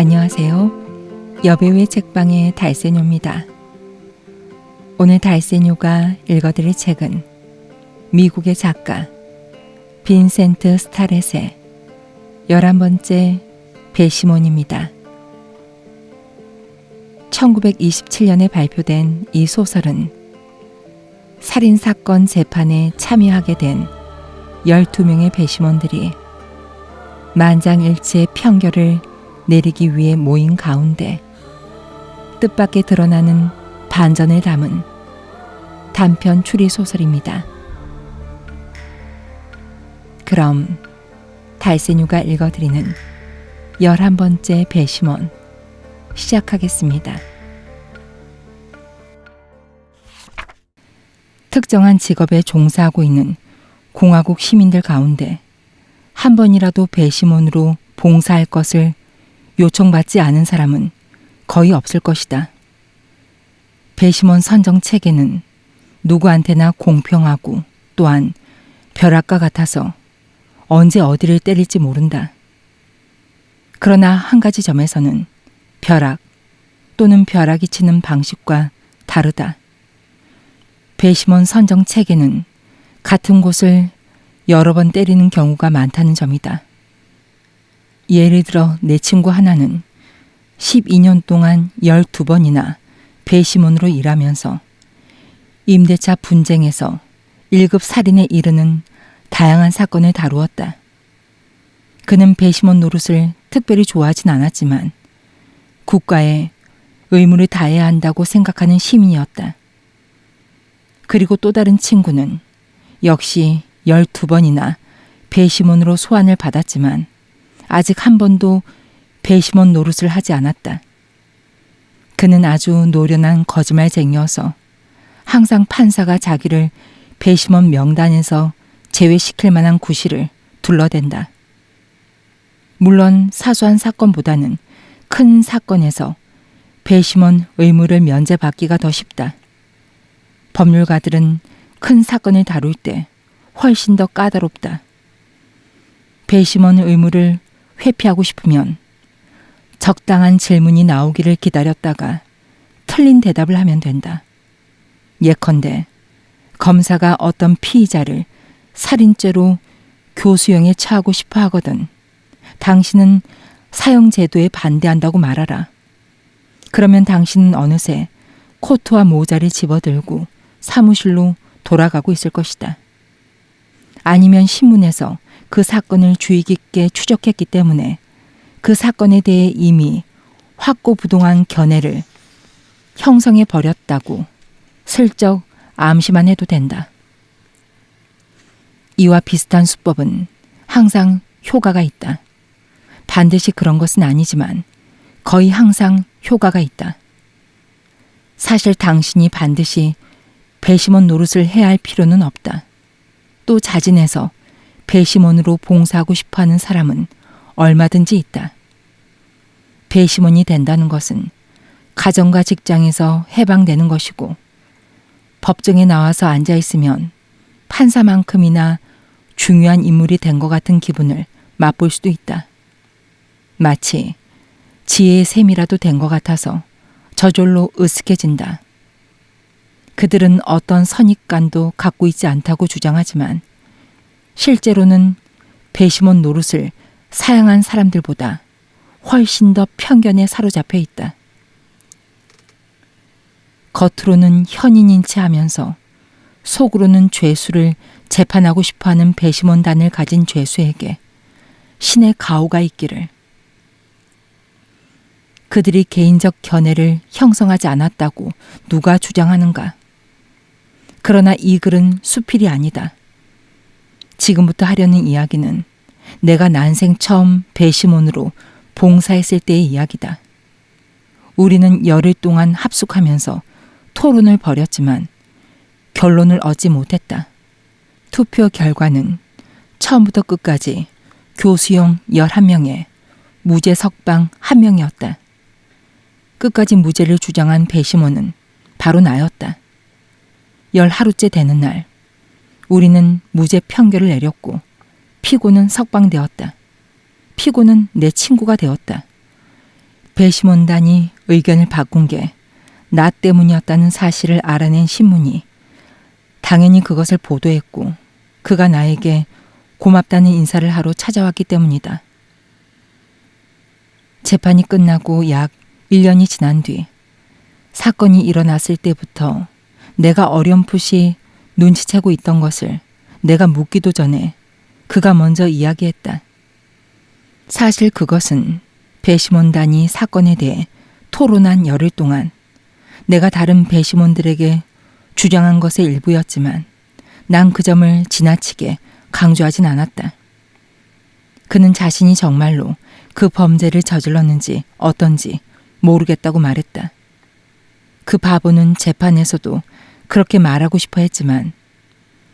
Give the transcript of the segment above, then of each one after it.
안녕하세요. 여배우의 책방의 달세뇨입니다. 오늘 달세뇨가 읽어드릴 책은 미국의 작가 빈센트 스타렛의 11번째 배시몬입니다. 1927년에 발표된 이 소설은 살인사건 재판에 참여하게 된 12명의 배심원들이 만장일치의 평결을 내리기 위해 모인 가운데 뜻밖의 드러나는 반전을 담은 단편 추리소설입니다. 그럼 달세뇨가 읽어드리는 11번째 배심원 시작하겠습니다. 특정한 직업에 종사하고 있는 공화국 시민들 가운데 한 번이라도 배심원으로 봉사할 것을 요청받지 않은 사람은 거의 없을 것이다. 배심원 선정 체계는 누구한테나 공평하고 또한 벼락과 같아서 언제 어디를 때릴지 모른다. 그러나 한 가지 점에서는 벼락 또는 벼락이 치는 방식과 다르다. 배심원 선정 체계는 같은 곳을 여러 번 때리는 경우가 많다는 점이다. 예를 들어 내 친구 하나는 12년 동안 12번이나 배심원으로 일하면서 임대차 분쟁에서 1급 살인에 이르는 다양한 사건을 다루었다. 그는 배심원 노릇을 특별히 좋아하진 않았지만 국가에 의무를 다해야 한다고 생각하는 시민이었다. 그리고 또 다른 친구는 역시 12번이나 배심원으로 소환을 받았지만 아직 한 번도 배심원 노릇을 하지 않았다. 그는 아주 노련한 거짓말쟁이여서 항상 판사가 자기를 배심원 명단에서 제외시킬 만한 구실을 둘러댄다. 물론 사소한 사건보다는 큰 사건에서 배심원 의무를 면제받기가 더 쉽다. 법률가들은 큰 사건을 다룰 때 훨씬 더 까다롭다. 배심원 의무를 회피하고 싶으면 적당한 질문이 나오기를 기다렸다가 틀린 대답을 하면 된다. 예컨대 검사가 어떤 피의자를 살인죄로 교수형에 처하고 싶어 하거든 당신은 사형제도에 반대한다고 말하라. 그러면 당신은 어느새 코트와 모자를 집어들고 사무실로 돌아가고 있을 것이다. 아니면 신문에서 그 사건을 주의 깊게 추적했기 때문에 그 사건에 대해 이미 확고부동한 견해를 형성해 버렸다고 슬쩍 암시만 해도 된다. 이와 비슷한 수법은 항상 효과가 있다. 반드시 그런 것은 아니지만 거의 항상 효과가 있다. 사실 당신이 반드시 배심원 노릇을 해야 할 필요는 없다. 또 자진해서 배심원으로 봉사하고 싶어하는 사람은 얼마든지 있다. 배심원이 된다는 것은 가정과 직장에서 해방되는 것이고 법정에 나와서 앉아있으면 판사만큼이나 중요한 인물이 된 것 같은 기분을 맛볼 수도 있다. 마치 지혜의 셈이라도 된 것 같아서 저절로 으쓱해진다. 그들은 어떤 선입관도 갖고 있지 않다고 주장하지만 실제로는 배심원 노릇을 사양한 사람들보다 훨씬 더 편견에 사로잡혀 있다. 겉으로는 현인인 체 하면서 속으로는 죄수를 재판하고 싶어하는 배심원단을 가진 죄수에게 신의 가호가 있기를. 그들이 개인적 견해를 형성하지 않았다고 누가 주장하는가? 그러나 이 글은 수필이 아니다. 지금부터 하려는 이야기는 내가 난생 처음 배심원으로 봉사했을 때의 이야기다. 우리는 열흘 동안 합숙하면서 토론을 벌였지만 결론을 얻지 못했다. 투표 결과는 처음부터 끝까지 교수형 11명에 무죄 석방 1명이었다. 끝까지 무죄를 주장한 배심원은 바로 나였다. 10하루째 되는 날 우리는 무죄 판결을 내렸고 피고는 석방되었다. 피고는 내 친구가 되었다. 배심원단이 의견을 바꾼 게 나 때문이었다는 사실을 알아낸 신문이 당연히 그것을 보도했고 그가 나에게 고맙다는 인사를 하러 찾아왔기 때문이다. 재판이 끝나고 약 1년이 지난 뒤 사건이 일어났을 때부터 내가 어렴풋이 눈치채고 있던 것을 내가 묻기도 전에 그가 먼저 이야기했다. 사실 그것은 배심원단이 사건에 대해 토론한 열흘 동안 내가 다른 배심원들에게 주장한 것의 일부였지만 난 그 점을 지나치게 강조하진 않았다. 그는 자신이 정말로 그 범죄를 저질렀는지 어떤지 모르겠다고 말했다. 그 바보는 재판에서도 그렇게 말하고 싶어 했지만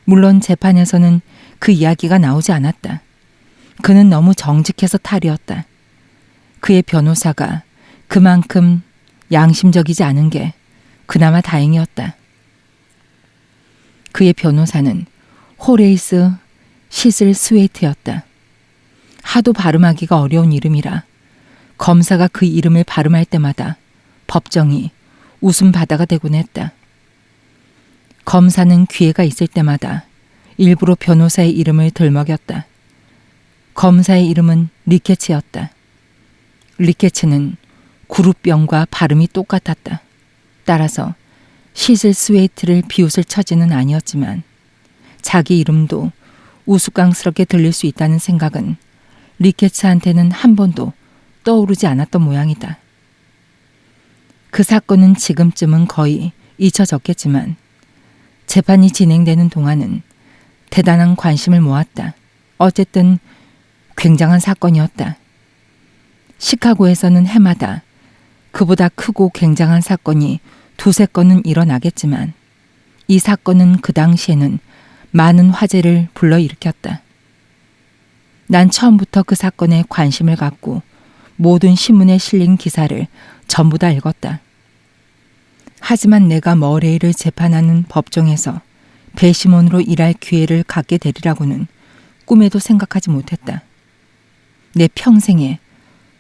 물론 재판에서는 그 이야기가 나오지 않았다. 그는 너무 정직해서 탈이었다. 그의 변호사가 그만큼 양심적이지 않은 게 그나마 다행이었다. 그의 변호사는 호레이스 시슬 스웨이트였다. 하도 발음하기가 어려운 이름이라 검사가 그 이름을 발음할 때마다 법정이 웃음바다가 되곤 했다. 검사는 기회가 있을 때마다 일부러 변호사의 이름을 들먹였다. 검사의 이름은 리케츠였다. 리케츠는 구루병과 발음이 똑같았다. 따라서 시슬 스웨이트를 비웃을 처지는 아니었지만 자기 이름도 우스꽝스럽게 들릴 수 있다는 생각은 리케츠한테는 한 번도 떠오르지 않았던 모양이다. 그 사건은 지금쯤은 거의 잊혀졌겠지만 재판이 진행되는 동안은 대단한 관심을 모았다. 어쨌든 굉장한 사건이었다. 시카고에서는 해마다 그보다 크고 굉장한 사건이 두세 건은 일어나겠지만 이 사건은 그 당시에는 많은 화제를 불러일으켰다. 난 처음부터 그 사건에 관심을 갖고 모든 신문에 실린 기사를 전부 다 읽었다. 하지만 내가 머레이를 재판하는 법정에서 배심원으로 일할 기회를 갖게 되리라고는 꿈에도 생각하지 못했다. 내 평생에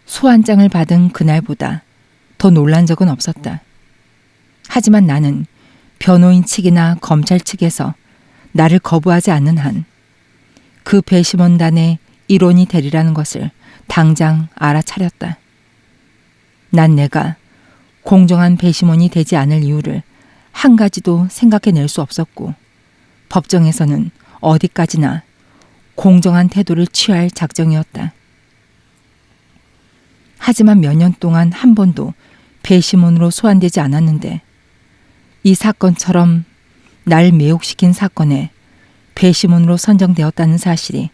소환장을 받은 그날보다 더 놀란 적은 없었다. 하지만 나는 변호인 측이나 검찰 측에서 나를 거부하지 않는 한 그 배심원단의 일원이 되리라는 것을 당장 알아차렸다. 난 내가 공정한 배심원이 되지 않을 이유를 한 가지도 생각해낼 수 없었고 법정에서는 어디까지나 공정한 태도를 취할 작정이었다. 하지만 몇 년 동안 한 번도 배심원으로 소환되지 않았는데 이 사건처럼 날 매혹시킨 사건에 배심원으로 선정되었다는 사실이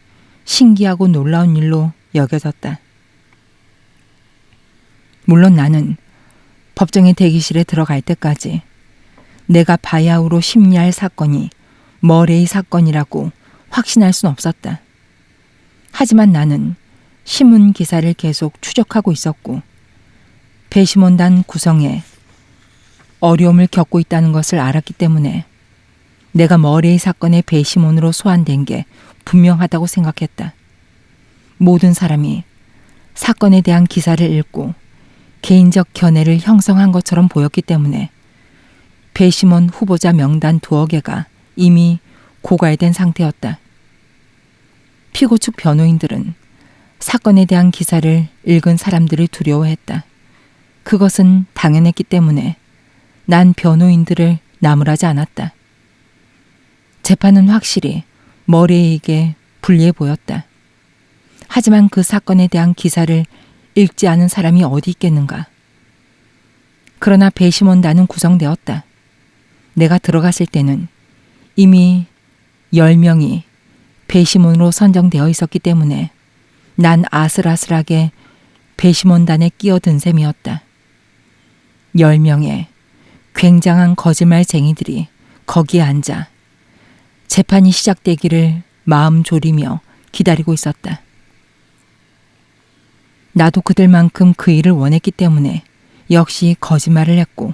신기하고 놀라운 일로 여겨졌다. 물론 나는 법정의 대기실에 들어갈 때까지 내가 바야흐로 심리할 사건이 머레이 사건이라고 확신할 순 없었다. 하지만 나는 신문 기사를 계속 추적하고 있었고 배심원단 구성에 어려움을 겪고 있다는 것을 알았기 때문에 내가 머레이 사건의 배심원으로 소환된 게 분명하다고 생각했다. 모든 사람이 사건에 대한 기사를 읽고 개인적 견해를 형성한 것처럼 보였기 때문에 배심원 후보자 명단 2개 이미 고갈된 상태였다. 피고 측 변호인들은 사건에 대한 기사를 읽은 사람들을 두려워했다. 그것은 당연했기 때문에 난 변호인들을 나무라지 않았다. 재판은 확실히 머레이에게 불리해 보였다. 하지만 그 사건에 대한 기사를 읽지 않은 사람이 어디 있겠는가. 그러나 배심원단은 구성되었다. 내가 들어갔을 때는 이미 10명이 배심원으로 선정되어 있었기 때문에 난 아슬아슬하게 배심원단에 끼어든 셈이었다. 10명의 굉장한 거짓말쟁이들이 거기에 앉아 재판이 시작되기를 마음 졸이며 기다리고 있었다. 나도 그들만큼 그 일을 원했기 때문에 역시 거짓말을 했고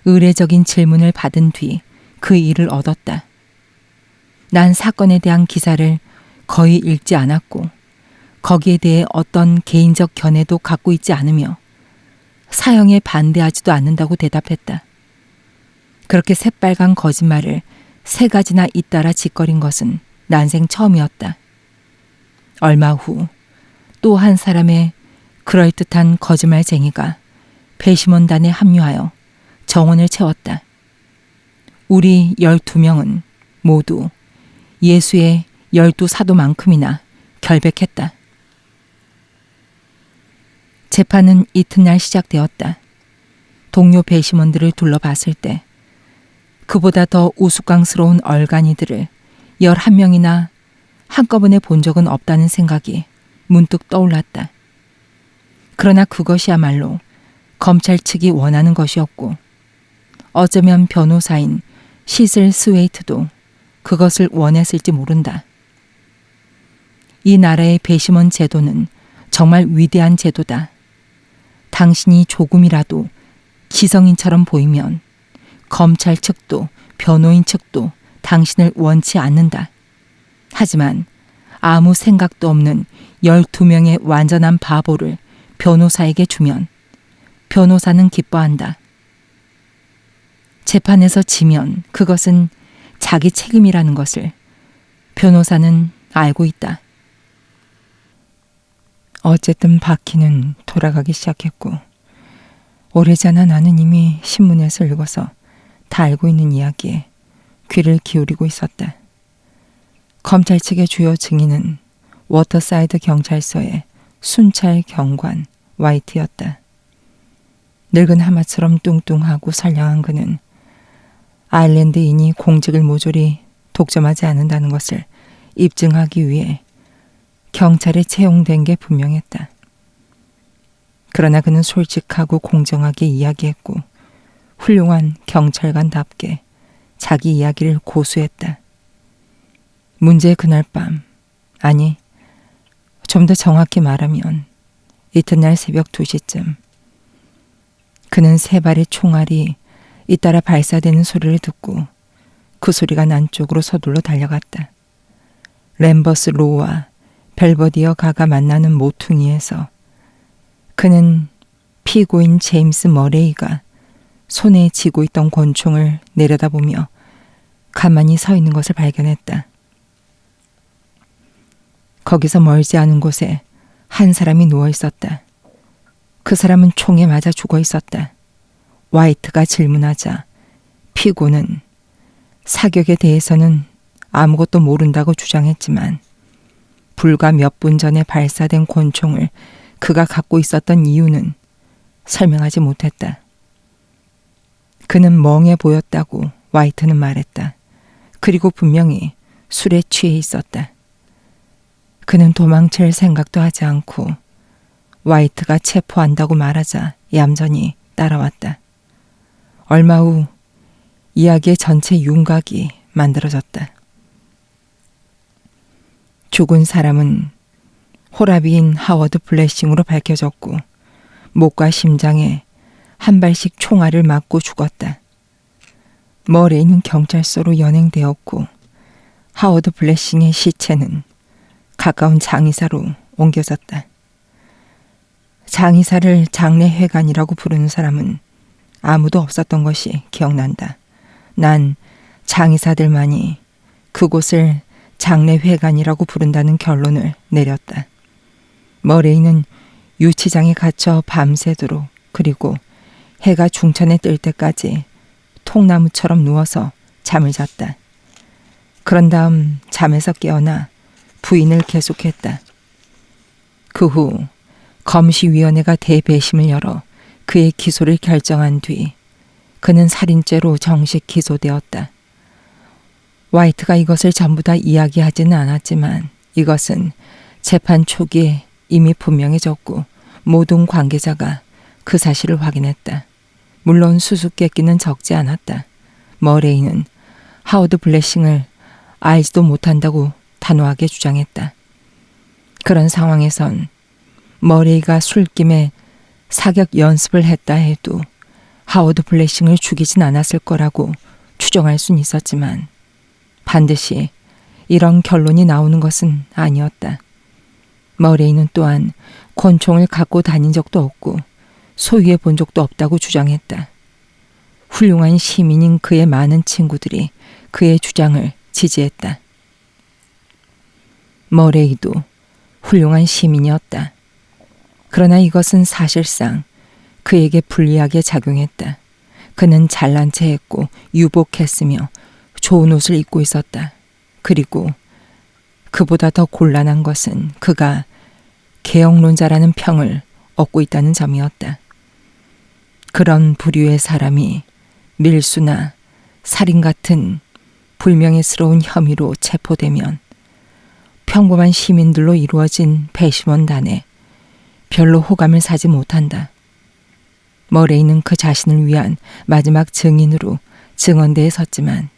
의례적인 질문을 받은 뒤 그 일을 얻었다. 난 사건에 대한 기사를 거의 읽지 않았고 거기에 대해 어떤 개인적 견해도 갖고 있지 않으며 사형에 반대하지도 않는다고 대답했다. 그렇게 새빨간 거짓말을 3가지나 잇따라 짓거린 것은 난생 처음이었다. 얼마 후 또 한 사람의 그럴듯한 거짓말쟁이가 배심원단에 합류하여 정원을 채웠다. 우리 12명은 모두 예수의 12사도만큼이나 결백했다. 재판은 이튿날 시작되었다. 동료 배심원들을 둘러봤을 때 그보다 더 우스꽝스러운 얼간이들을 11명이나 한꺼번에 본 적은 없다는 생각이 문득 떠올랐다. 그러나 그것이야말로 검찰 측이 원하는 것이었고 어쩌면 변호사인 시슬 스웨이트도 그것을 원했을지 모른다. 이 나라의 배심원 제도는 정말 위대한 제도다. 당신이 조금이라도 기성인처럼 보이면 검찰 측도 변호인 측도 당신을 원치 않는다. 하지만 아무 생각도 없는 12명의 완전한 바보를 변호사에게 주면 변호사는 기뻐한다. 재판에서 지면 그것은 자기 책임이라는 것을 변호사는 알고 있다. 어쨌든 바퀴는 돌아가기 시작했고 오래전에 나는 이미 신문에서 읽어서 다 알고 있는 이야기에 귀를 기울이고 있었다. 검찰 측의 주요 증인은 워터사이드 경찰서의 순찰 경관 와이트였다. 늙은 하마처럼 뚱뚱하고 선량한 그는 아일랜드인이 공직을 모조리 독점하지 않는다는 것을 입증하기 위해 경찰에 채용된 게 분명했다. 그러나 그는 솔직하고 공정하게 이야기했고 훌륭한 경찰관답게 자기 이야기를 고수했다. 문제의 그날 밤, 아니 좀 더 정확히 말하면 이튿날 새벽 2시쯤 그는 3발의 총알이 잇따라 발사되는 소리를 듣고 그 소리가 난 쪽으로 서둘러 달려갔다. 램버스 로우와 벨버디어 가가 만나는 모퉁이에서 그는 피고인 제임스 머레이가 손에 쥐고 있던 권총을 내려다보며 가만히 서 있는 것을 발견했다. 거기서 멀지 않은 곳에 한 사람이 누워 있었다. 그 사람은 총에 맞아 죽어 있었다. 와이트가 질문하자 피고는 사격에 대해서는 아무것도 모른다고 주장했지만 불과 몇 분 전에 발사된 권총을 그가 갖고 있었던 이유는 설명하지 못했다. 그는 멍해 보였다고 와이트는 말했다. 그리고 분명히 술에 취해 있었다. 그는 도망칠 생각도 하지 않고 와이트가 체포한다고 말하자 얌전히 따라왔다. 얼마 후 이야기의 전체 윤곽이 만들어졌다. 죽은 사람은 호라비인 하워드 블레싱으로 밝혀졌고 목과 심장에 한 발씩 총알을 맞고 죽었다. 머레이는 경찰서로 연행되었고 하워드 블레싱의 시체는 가까운 장의사로 옮겨졌다. 장의사를 장례회관이라고 부르는 사람은 아무도 없었던 것이 기억난다. 난 장의사들만이 그곳을 장례회관이라고 부른다는 결론을 내렸다. 머레이는 유치장에 갇혀 밤새도록 그리고 해가 중천에 뜰 때까지 통나무처럼 누워서 잠을 잤다. 그런 다음 잠에서 깨어나 부인을 계속했다. 그 후 검시위원회가 대배심을 열어 그의 기소를 결정한 뒤 그는 살인죄로 정식 기소되었다. 와이트가 이것을 전부 다 이야기하지는 않았지만 이것은 재판 초기에 이미 분명해졌고 모든 관계자가 그 사실을 확인했다. 물론 수수께끼는 적지 않았다. 머레이는 하워드 블레싱을 알지도 못한다고 단호하게 주장했다. 그런 상황에선 머레이가 술김에 사격 연습을 했다 해도 하워드 블레싱을 죽이진 않았을 거라고 추정할 순 있었지만 반드시 이런 결론이 나오는 것은 아니었다. 머레이는 또한 권총을 갖고 다닌 적도 없고 소유해 본 적도 없다고 주장했다. 훌륭한 시민인 그의 많은 친구들이 그의 주장을 지지했다. 머레이도 훌륭한 시민이었다. 그러나 이것은 사실상 그에게 불리하게 작용했다. 그는 잘난 체했고 유복했으며 좋은 옷을 입고 있었다. 그리고 그보다 더 곤란한 것은 그가 개혁론자라는 평을 얻고 있다는 점이었다. 그런 부류의 사람이 밀수나 살인 같은 불명예스러운 혐의로 체포되면 평범한 시민들로 이루어진 배심원단에 별로 호감을 사지 못한다. 머레이는 그 자신을 위한 마지막 증인으로 증언대에 섰지만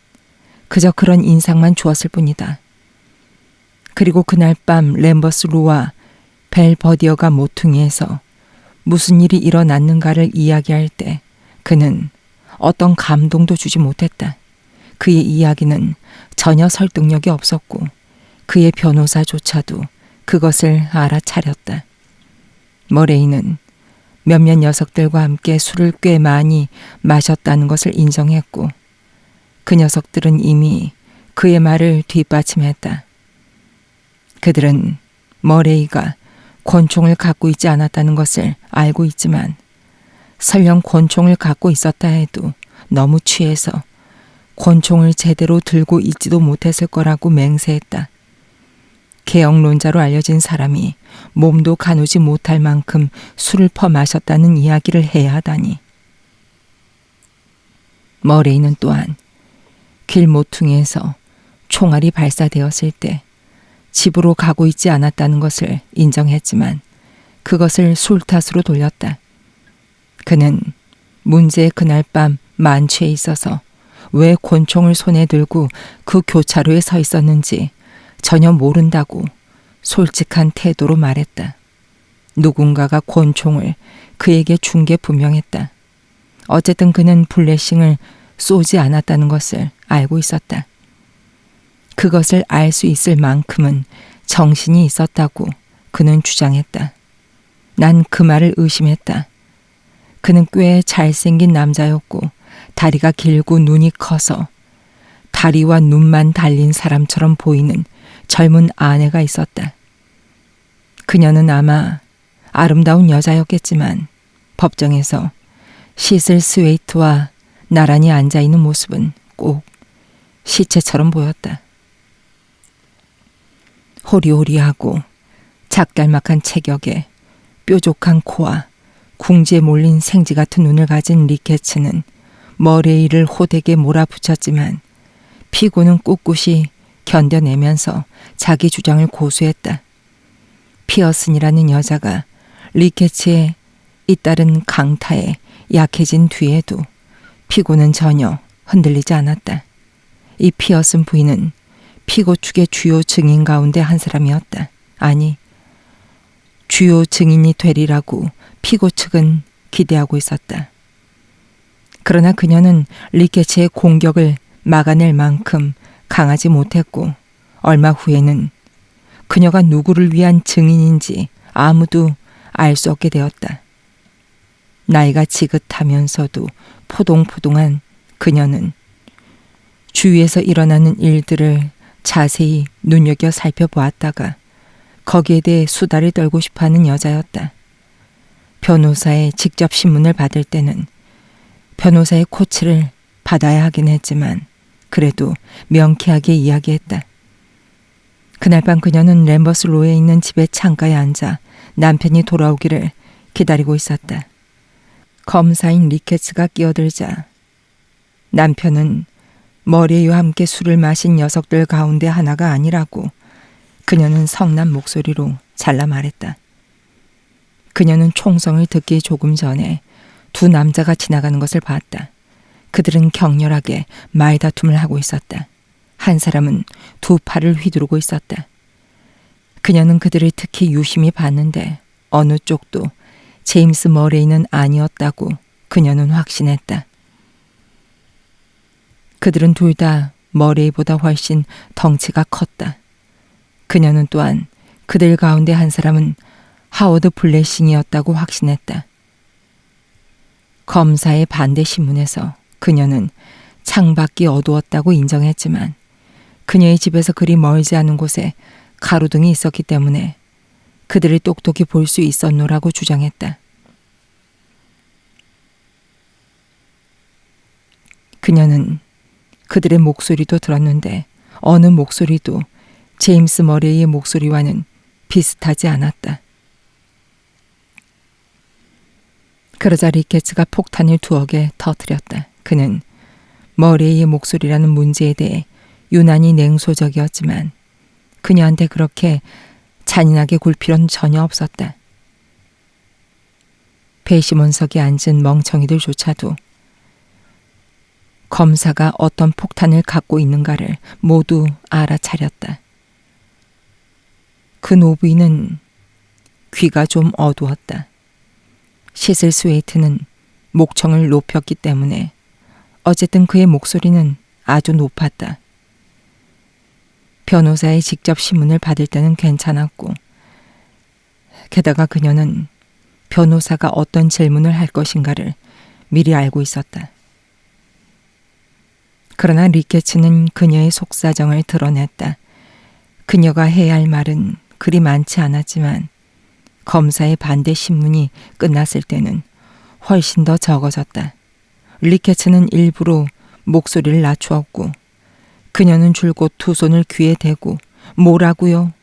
그저 그런 인상만 주었을 뿐이다. 그리고 그날 밤 램버스 루와 벨버디어가 모퉁이에서 무슨 일이 일어났는가를 이야기할 때 그는 어떤 감동도 주지 못했다. 그의 이야기는 전혀 설득력이 없었고 그의 변호사조차도 그것을 알아차렸다. 머레이는 몇몇 녀석들과 함께 술을 꽤 많이 마셨다는 것을 인정했고 그 녀석들은 이미 그의 말을 뒷받침했다. 그들은 머레이가 권총을 갖고 있지 않았다는 것을 알고 있지만 설령 권총을 갖고 있었다 해도 너무 취해서 권총을 제대로 들고 있지도 못했을 거라고 맹세했다. 개혁론자로 알려진 사람이 몸도 가누지 못할 만큼 술을 퍼마셨다는 이야기를 해야 하다니. 머레이는 또한 길 모퉁이에서 총알이 발사되었을 때 집으로 가고 있지 않았다는 것을 인정했지만 그것을 술 탓으로 돌렸다. 그는 문제의 그날 밤 만취해 있어서 왜 권총을 손에 들고 그 교차로에 서 있었는지 전혀 모른다고 솔직한 태도로 말했다. 누군가가 권총을 그에게 준 게 분명했다. 어쨌든 그는 블레싱을 쏘지 않았다는 것을 알고 있었다. 그것을 알 수 있을 만큼은 정신이 있었다고 그는 주장했다. 난 그 말을 의심했다. 그는 꽤 잘생긴 남자였고 다리가 길고 눈이 커서 다리와 눈만 달린 사람처럼 보이는 젊은 아내가 있었다. 그녀는 아마 아름다운 여자였겠지만 법정에서 시슬 스웨이트와 나란히 앉아있는 모습은 꼭 시체처럼 보였다. 호리호리하고 작달막한 체격에 뾰족한 코와 궁지에 몰린 생쥐 같은 눈을 가진 리케츠는 머레이를 호되게 몰아붙였지만 피고는 꿋꿋이 견뎌내면서 자기 주장을 고수했다. 피어슨이라는 여자가 리케츠의 잇따른 강타에 약해진 뒤에도 피고는 전혀 흔들리지 않았다. 이 피어슨 부인은 피고 측의 주요 증인 가운데 한 사람이었다. 아니, 주요 증인이 되리라고 피고 측은 기대하고 있었다. 그러나 그녀는 리케츠의 공격을 막아낼 만큼 강하지 못했고 얼마 후에는 그녀가 누구를 위한 증인인지 아무도 알 수 없게 되었다. 나이가 지긋하면서도 포동포동한 그녀는 주위에서 일어나는 일들을 자세히 눈여겨 살펴보았다가 거기에 대해 수다를 떨고 싶어하는 여자였다. 변호사의 직접 신문을 받을 때는 변호사의 코치를 받아야 하긴 했지만 그래도 명쾌하게 이야기했다. 그날 밤 그녀는 램버스 로에 있는 집의 창가에 앉아 남편이 돌아오기를 기다리고 있었다. 검사인 리케츠가 끼어들자 남편은 머레이와 함께 술을 마신 녀석들 가운데 하나가 아니라고 그녀는 성난 목소리로 잘라 말했다. 그녀는 총성을 듣기 조금 전에 두 남자가 지나가는 것을 봤다. 그들은 격렬하게 말다툼을 하고 있었다. 한 사람은 두 팔을 휘두르고 있었다. 그녀는 그들을 특히 유심히 봤는데 어느 쪽도 제임스 머레이는 아니었다고 그녀는 확신했다. 그들은 둘 다 머레이보다 훨씬 덩치가 컸다. 그녀는 또한 그들 가운데 한 사람은 하워드 블레싱이었다고 확신했다. 검사의 반대 신문에서 그녀는 창밖이 어두웠다고 인정했지만 그녀의 집에서 그리 멀지 않은 곳에 가로등이 있었기 때문에 그들을 똑똑히 볼 수 있었노라고 주장했다. 그녀는 그들의 목소리도 들었는데 어느 목소리도 제임스 머레이의 목소리와는 비슷하지 않았다. 그러자 리케츠가 폭탄을 두어 개 터뜨렸다. 그는 머레이의 목소리라는 문제에 대해 유난히 냉소적이었지만 그녀한테 그렇게 잔인하게 굴 필요는 전혀 없었다. 배심원석에 앉은 멍청이들조차도 검사가 어떤 폭탄을 갖고 있는가를 모두 알아차렸다. 그 노부인은 귀가 좀 어두웠다. 시슬 스웨이트는 목청을 높였기 때문에 어쨌든 그의 목소리는 아주 높았다. 변호사의 직접 신문을 받을 때는 괜찮았고 게다가 그녀는 변호사가 어떤 질문을 할 것인가를 미리 알고 있었다. 그러나 리케츠는 그녀의 속사정을 드러냈다. 그녀가 해야 할 말은 그리 많지 않았지만 검사의 반대 신문이 끝났을 때는 훨씬 더 적어졌다. 리케츠는 일부러 목소리를 낮추었고 그녀는 줄곧 두 손을 귀에 대고 뭐라고요?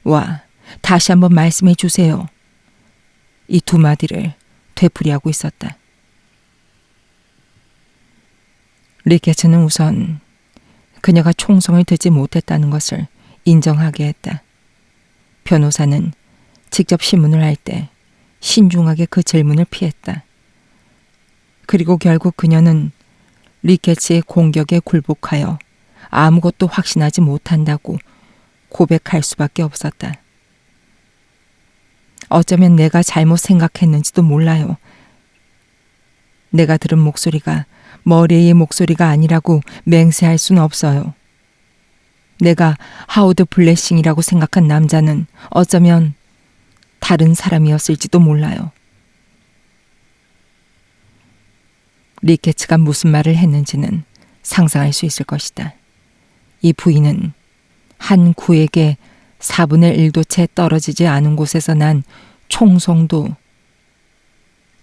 와, 다시 한번 말씀해 주세요. 이 두 마디를 되풀이하고 있었다. 리케츠는 우선 그녀가 총성을 듣지 못했다는 것을 인정하게 했다. 변호사는 직접 신문을 할 때 신중하게 그 질문을 피했다. 그리고 결국 그녀는 리케츠의 공격에 굴복하여 아무것도 확신하지 못한다고 고백할 수밖에 없었다. 어쩌면 내가 잘못 생각했는지도 몰라요. 내가 들은 목소리가 머레이의 목소리가 아니라고 맹세할 수는 없어요. 내가 하워드 블레싱이라고 생각한 남자는 어쩌면 다른 사람이었을지도 몰라요. 리케츠가 무슨 말을 했는지는 상상할 수 있을 것이다. 이 부인은 한 구에게 4분의 1도 채 떨어지지 않은 곳에서 난 총성도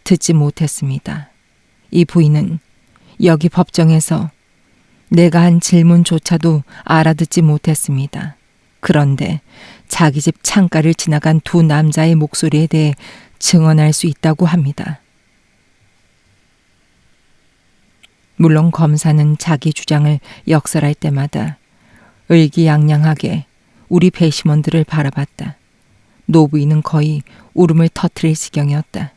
듣지 못했습니다. 이 부인은 여기 법정에서 내가 한 질문조차도 알아듣지 못했습니다. 그런데 자기 집 창가를 지나간 두 남자의 목소리에 대해 증언할 수 있다고 합니다. 물론 검사는 자기 주장을 역설할 때마다 의기양양하게 우리 배심원들을 바라봤다. 노부인은 거의 울음을 터뜨릴 지경이었다.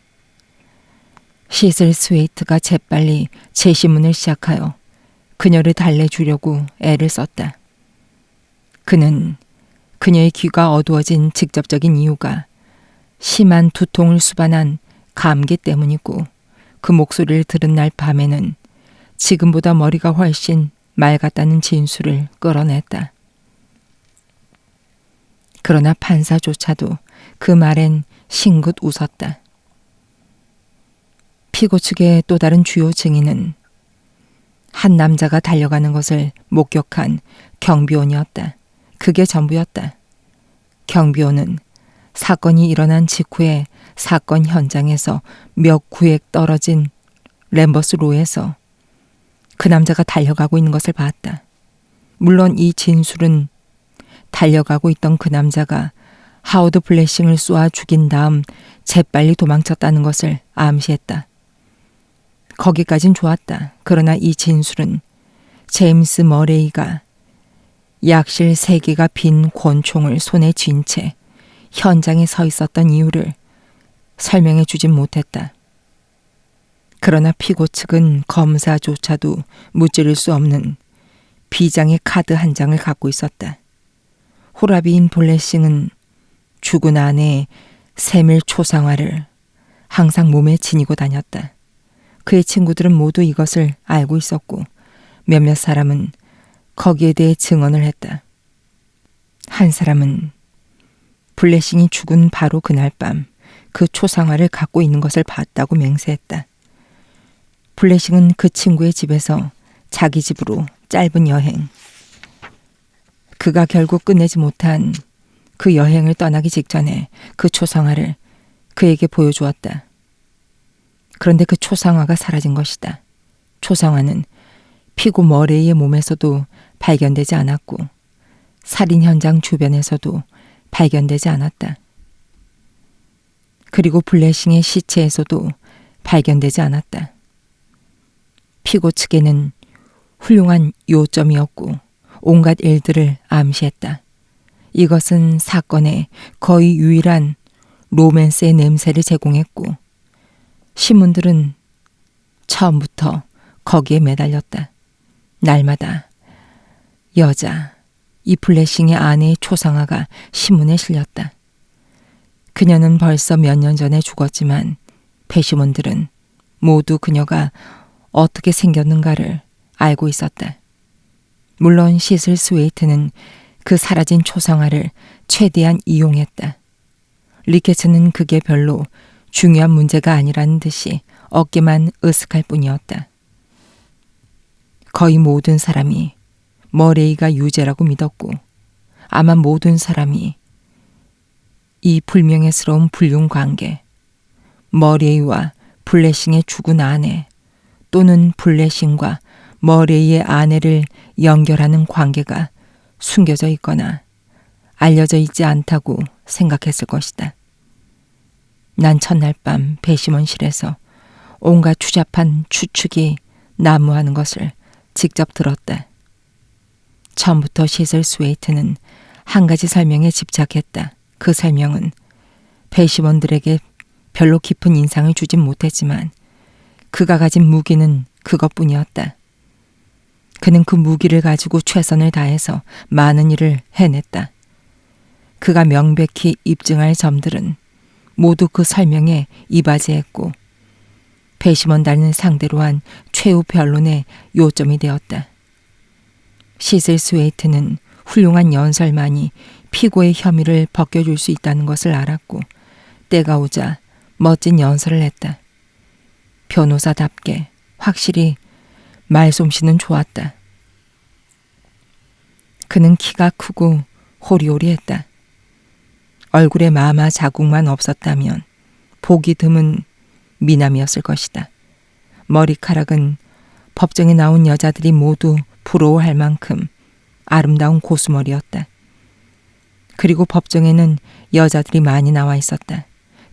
시슬 스웨이트가 재빨리 재신문을 시작하여 그녀를 달래주려고 애를 썼다. 그는 그녀의 귀가 어두워진 직접적인 이유가 심한 두통을 수반한 감기 때문이고 그 목소리를 들은 날 밤에는 지금보다 머리가 훨씬 맑았다는 진술을 끌어냈다. 그러나 판사조차도 그 말엔 싱긋 웃었다. 피고 측의 또 다른 주요 증인은 한 남자가 달려가는 것을 목격한 경비원이었다. 그게 전부였다. 경비원은 사건이 일어난 직후에 사건 현장에서 몇 구획 떨어진 램버스 로에서 그 남자가 달려가고 있는 것을 봤다. 물론 이 진술은 달려가고 있던 그 남자가 하워드 블레싱을 쏘아 죽인 다음 재빨리 도망쳤다는 것을 암시했다. 거기까진 좋았다. 그러나 이 진술은 제임스 머레이가 약실 3개가 빈 권총을 손에 쥔 채 현장에 서 있었던 이유를 설명해 주진 못했다. 그러나 피고 측은 검사조차도 무찌를 수 없는 비장의 카드 한 장을 갖고 있었다. 호라비인 블레싱은 죽은 아내의 세밀 초상화를 항상 몸에 지니고 다녔다. 그의 친구들은 모두 이것을 알고 있었고 몇몇 사람은 거기에 대해 증언을 했다. 한 사람은 블레싱이 죽은 바로 그날 밤 그 초상화를 갖고 있는 것을 봤다고 맹세했다. 블레싱은 그 친구의 집에서 자기 집으로 짧은 여행. 그가 결국 끝내지 못한 그 여행을 떠나기 직전에 그 초상화를 그에게 보여주었다. 그런데 그 초상화가 사라진 것이다. 초상화는 피고 머레이의 몸에서도 발견되지 않았고 살인 현장 주변에서도 발견되지 않았다. 그리고 블레싱의 시체에서도 발견되지 않았다. 피고 측에는 훌륭한 요점이었고 온갖 일들을 암시했다. 이것은 사건의 거의 유일한 로맨스의 냄새를 제공했고 신문들은 처음부터 거기에 매달렸다. 날마다 여자, 이 블레싱의 아내의 초상화가 신문에 실렸다. 그녀는 벌써 몇 년 전에 죽었지만 배심원들은 모두 그녀가 어떻게 생겼는가를 알고 있었다. 물론 시슬 스웨이트는 그 사라진 초상화를 최대한 이용했다. 리케츠는 그게 별로 중요한 문제가 아니라는 듯이 어깨만 으쓱할 뿐이었다. 거의 모든 사람이 머레이가 유죄라고 믿었고 아마 모든 사람이 이 불명예스러운 불륜관계, 머레이와 블레싱의 죽은 아내 또는 블레싱과 머레이의 아내를 연결하는 관계가 숨겨져 있거나 알려져 있지 않다고 생각했을 것이다. 난 첫날 밤 배심원실에서 온갖 추잡한 추측이 난무하는 것을 직접 들었다. 처음부터 시슬 스웨이트는 한 가지 설명에 집착했다. 그 설명은 배심원들에게 별로 깊은 인상을 주진 못했지만 그가 가진 무기는 그것뿐이었다. 그는 그 무기를 가지고 최선을 다해서 많은 일을 해냈다. 그가 명백히 입증할 점들은 모두 그 설명에 이바지했고 배심원단을 상대로 한 최후 변론의 요점이 되었다. 시슬 스웨이트는 훌륭한 연설만이 피고의 혐의를 벗겨줄 수 있다는 것을 알았고 때가 오자 멋진 연설을 했다. 변호사답게 확실히 말솜씨는 좋았다. 그는 키가 크고 호리호리했다. 얼굴에 마마 자국만 없었다면 보기 드문 미남이었을 것이다. 머리카락은 법정에 나온 여자들이 모두 부러워할 만큼 아름다운 고수머리였다. 그리고 법정에는 여자들이 많이 나와 있었다.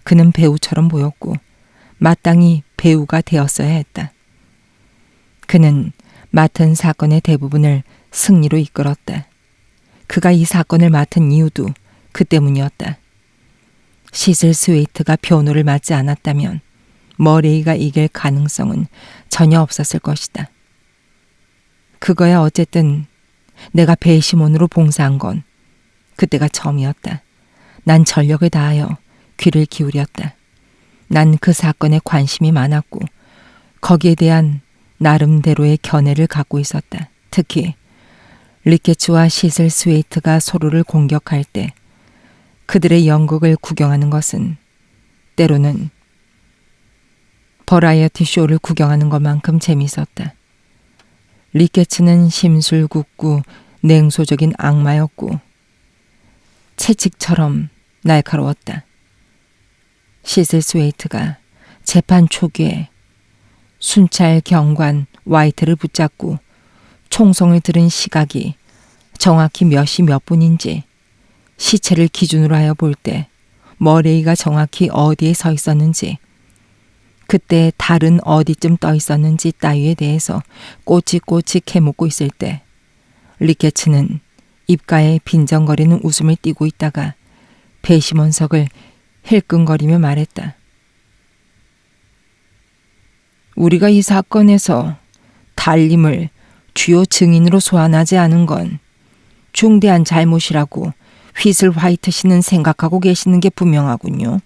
그는 배우처럼 보였고 마땅히 배우가 되었어야 했다. 그는 맡은 사건의 대부분을 승리로 이끌었다. 그가 이 사건을 맡은 이유도 그 때문이었다. 시슬 스웨이트가 변호를 맡지 않았다면 머레이가 이길 가능성은 전혀 없었을 것이다. 그거야 어쨌든 내가 배심원으로 봉사한 건 그때가 처음이었다. 난 전력을 다하여 귀를 기울였다. 난 그 사건에 관심이 많았고 거기에 대한 나름대로의 견해를 갖고 있었다. 특히 리케츠와 시슬 스웨이트가 서로를 공격할 때 그들의 연극을 구경하는 것은 때로는 버라이어티 쇼를 구경하는 것만큼 재미있었다. 리케츠는 심술궂고 냉소적인 악마였고 채찍처럼 날카로웠다. 시슬 스웨이트가 재판 초기에 순찰 경관 와이트를 붙잡고 총성을 들은 시각이 정확히 몇 시 몇 분인지 시체를 기준으로 하여 볼 때 머레이가 정확히 어디에 서 있었는지 그때 달은 어디쯤 떠 있었는지 따위에 대해서 꼬치꼬치 캐묻고 있을 때 리케츠는 입가에 빈정거리는 웃음을 띠고 있다가 배심원석을 힐끔거리며 말했다. 우리가 이 사건에서 달님을 주요 증인으로 소환하지 않은 건 중대한 잘못이라고 휘슬 화이트 씨는 생각하고 계시는 게 분명하군요.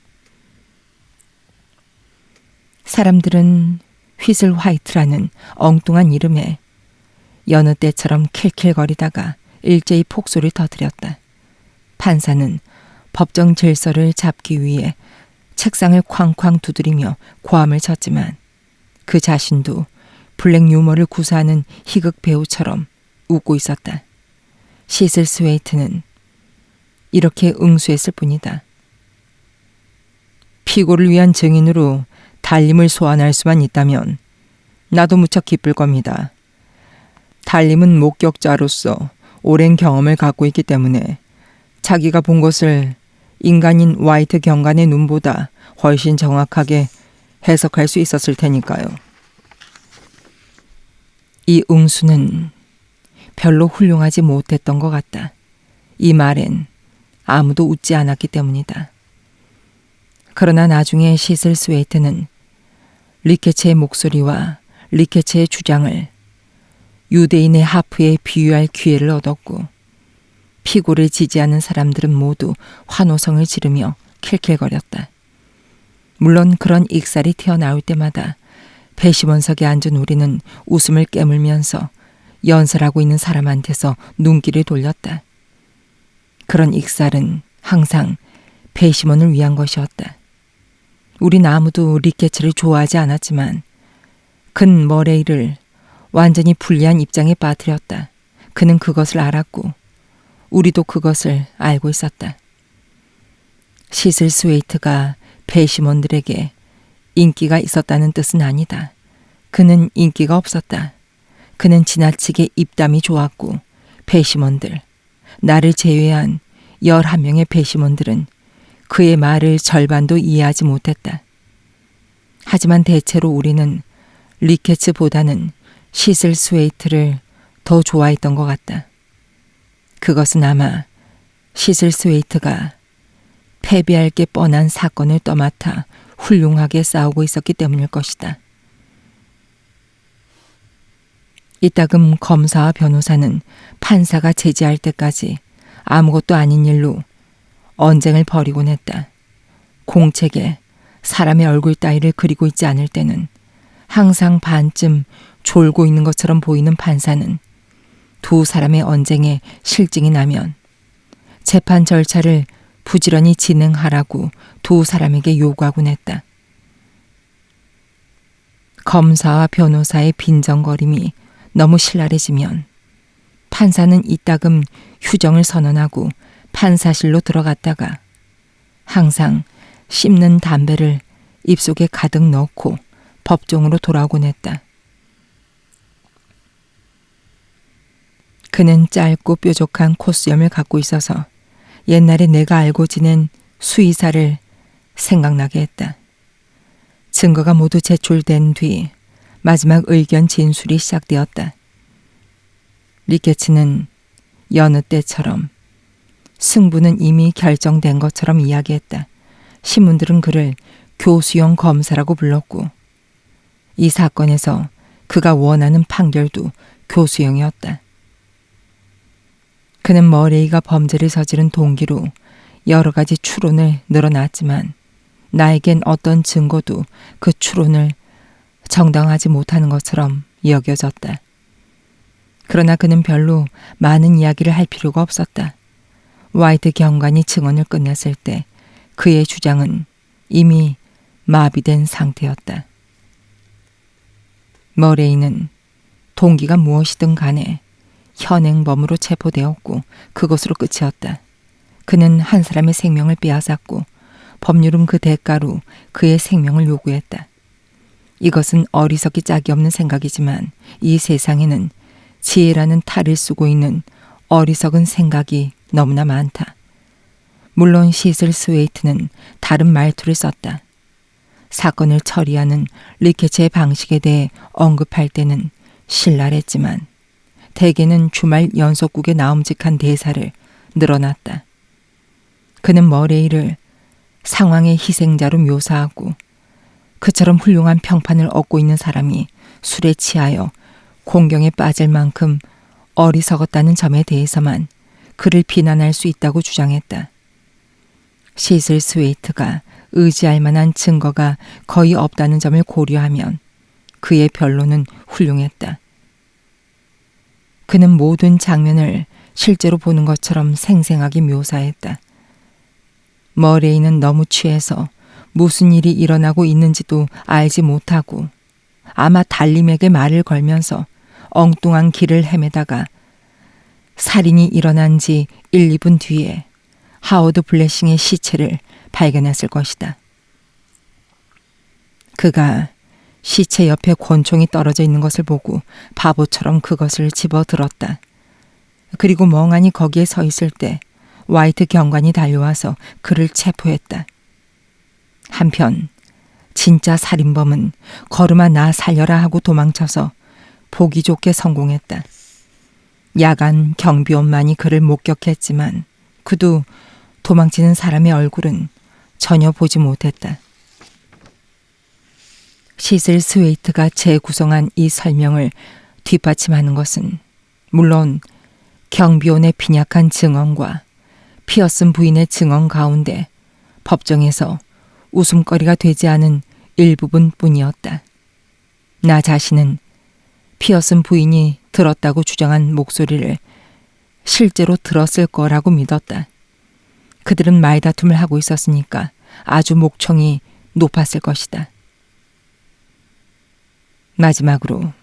사람들은 휘슬 화이트라는 엉뚱한 이름에 여느 때처럼 킬킬거리다가 일제히 폭소를 터뜨렸다. 판사는 법정 질서를 잡기 위해 책상을 쾅쾅 두드리며 고함을 쳤지만 그 자신도 블랙 유머를 구사하는 희극 배우처럼 웃고 있었다. 시슬 스웨이트는 이렇게 응수했을 뿐이다. 피고를 위한 증인으로 달림을 소환할 수만 있다면 나도 무척 기쁠 겁니다. 달림은 목격자로서 오랜 경험을 갖고 있기 때문에 자기가 본 것을 인간인 화이트 경관의 눈보다 훨씬 정확하게 해석할 수 있었을 테니까요. 이 응수는 별로 훌륭하지 못했던 것 같다. 이 말엔 아무도 웃지 않았기 때문이다. 그러나 나중에 시슬 스웨이트는 리케츠의 목소리와 리케츠의 주장을 유대인의 하프에 비유할 기회를 얻었고 피고를 지지하는 사람들은 모두 환호성을 지르며 킬킬거렸다. 물론 그런 익살이 튀어나올 때마다 배심원석에 앉은 우리는 웃음을 깨물면서 연설하고 있는 사람한테서 눈길을 돌렸다. 그런 익살은 항상 배심원을 위한 것이었다. 우린 아무도 리케츠를 좋아하지 않았지만 근 머레이를 완전히 불리한 입장에 빠뜨렸다. 그는 그것을 알았고 우리도 그것을 알고 있었다. 시슬 스웨이트가 배심원들에게 인기가 있었다는 뜻은 아니다. 그는 인기가 없었다. 그는 지나치게 입담이 좋았고 배심원들, 나를 제외한 11명의 배심원들은 그의 말을 절반도 이해하지 못했다. 하지만 대체로 우리는 리케츠보다는 시슬 스웨이트를 더 좋아했던 것 같다. 그것은 아마 시슬 스웨이트가 패배할 게 뻔한 사건을 떠맡아 훌륭하게 싸우고 있었기 때문일 것이다. 이따금 검사와 변호사는 판사가 제지할 때까지 아무것도 아닌 일로 언쟁을 벌이곤 했다. 공책에 사람의 얼굴 따위를 그리고 있지 않을 때는 항상 반쯤 졸고 있는 것처럼 보이는 판사는 두 사람의 언쟁에 실증이 나면 재판 절차를 부지런히 진행하라고 두 사람에게 요구하곤 했다. 검사와 변호사의 빈정거림이 너무 신랄해지면 판사는 이따금 휴정을 선언하고 판사실로 들어갔다가 항상 씹는 담배를 입속에 가득 넣고 법정으로 돌아오곤 했다. 그는 짧고 뾰족한 콧수염을 갖고 있어서 옛날에 내가 알고 지낸 수의사를 생각나게 했다. 증거가 모두 제출된 뒤 마지막 의견 진술이 시작되었다. 리케츠는 여느 때처럼 승부는 이미 결정된 것처럼 이야기했다. 신문들은 그를 교수형 검사라고 불렀고 이 사건에서 그가 원하는 판결도 교수형이었다. 그는 머레이가 범죄를 저지른 동기로 여러 가지 추론을 늘어놨지만 나에겐 어떤 증거도 그 추론을 정당하지 못하는 것처럼 여겨졌다. 그러나 그는 별로 많은 이야기를 할 필요가 없었다. 화이트 경관이 증언을 끝냈을 때 그의 주장은 이미 마비된 상태였다. 머레이는 동기가 무엇이든 간에 현행범으로 체포되었고 그것으로 끝이었다. 그는 한 사람의 생명을 빼앗았고 법률은 그 대가로 그의 생명을 요구했다. 이것은 어리석기 짝이 없는 생각이지만 이 세상에는 지혜라는 탈을 쓰고 있는 어리석은 생각이 너무나 많다. 물론 시슬 스웨이트는 다른 말투를 썼다. 사건을 처리하는 리케츠의 방식에 대해 언급할 때는 신랄했지만 대개는 주말 연속국에 나옴직한 대사를 늘어놨다. 그는 머레이를 상황의 희생자로 묘사하고 그처럼 훌륭한 평판을 얻고 있는 사람이 술에 취하여 공경에 빠질 만큼 어리석었다는 점에 대해서만 그를 비난할 수 있다고 주장했다. 시슬 스웨이트가 의지할 만한 증거가 거의 없다는 점을 고려하면 그의 변론은 훌륭했다. 그는 모든 장면을 실제로 보는 것처럼 생생하게 묘사했다. 머레이는 너무 취해서 무슨 일이 일어나고 있는지도 알지 못하고 아마 달림에게 말을 걸면서 엉뚱한 길을 헤매다가 살인이 일어난 지 1, 2분 뒤에 하워드 블레싱의 시체를 발견했을 것이다. 그가 시체 옆에 권총이 떨어져 있는 것을 보고 바보처럼 그것을 집어들었다. 그리고 멍하니 거기에 서 있을 때 화이트 경관이 달려와서 그를 체포했다. 한편 진짜 살인범은 걸음아 나 살려라 하고 도망쳐서 보기 좋게 성공했다. 야간 경비원만이 그를 목격했지만 그도 도망치는 사람의 얼굴은 전혀 보지 못했다. 시슬 스웨이트가 재구성한 이 설명을 뒷받침하는 것은 물론 경비원의 빈약한 증언과 피어슨 부인의 증언 가운데 법정에서 웃음거리가 되지 않은 일부분뿐이었다. 나 자신은 피어슨 부인이 들었다고 주장한 목소리를 실제로 들었을 거라고 믿었다. 그들은 말다툼을 하고 있었으니까 아주 목청이 높았을 것이다. 마지막으로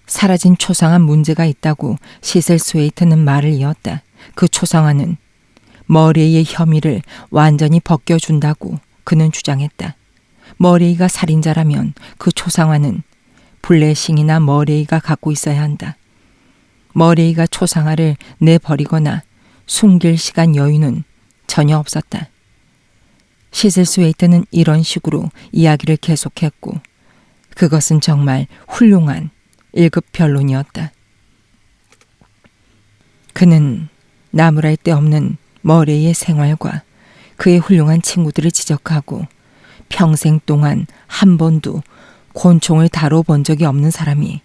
사라진 초상화 문제가 있다고 시슬 스웨이트는 말을 이었다. 그 초상화는 머레이의 혐의를 완전히 벗겨준다고 그는 주장했다. 머레이가 살인자라면 그 초상화는 블레싱이나 머레이가 갖고 있어야 한다. 머레이가 초상화를 내버리거나 숨길 시간 여유는 전혀 없었다. 시슬 스웨이트는 이런 식으로 이야기를 계속했고 그것은 정말 훌륭한 1급 변론이었다. 그는 나무랄 데 없는 머레이의 생활과 그의 훌륭한 친구들을 지적하고 평생 동안 한 번도 권총을 다뤄본 적이 없는 사람이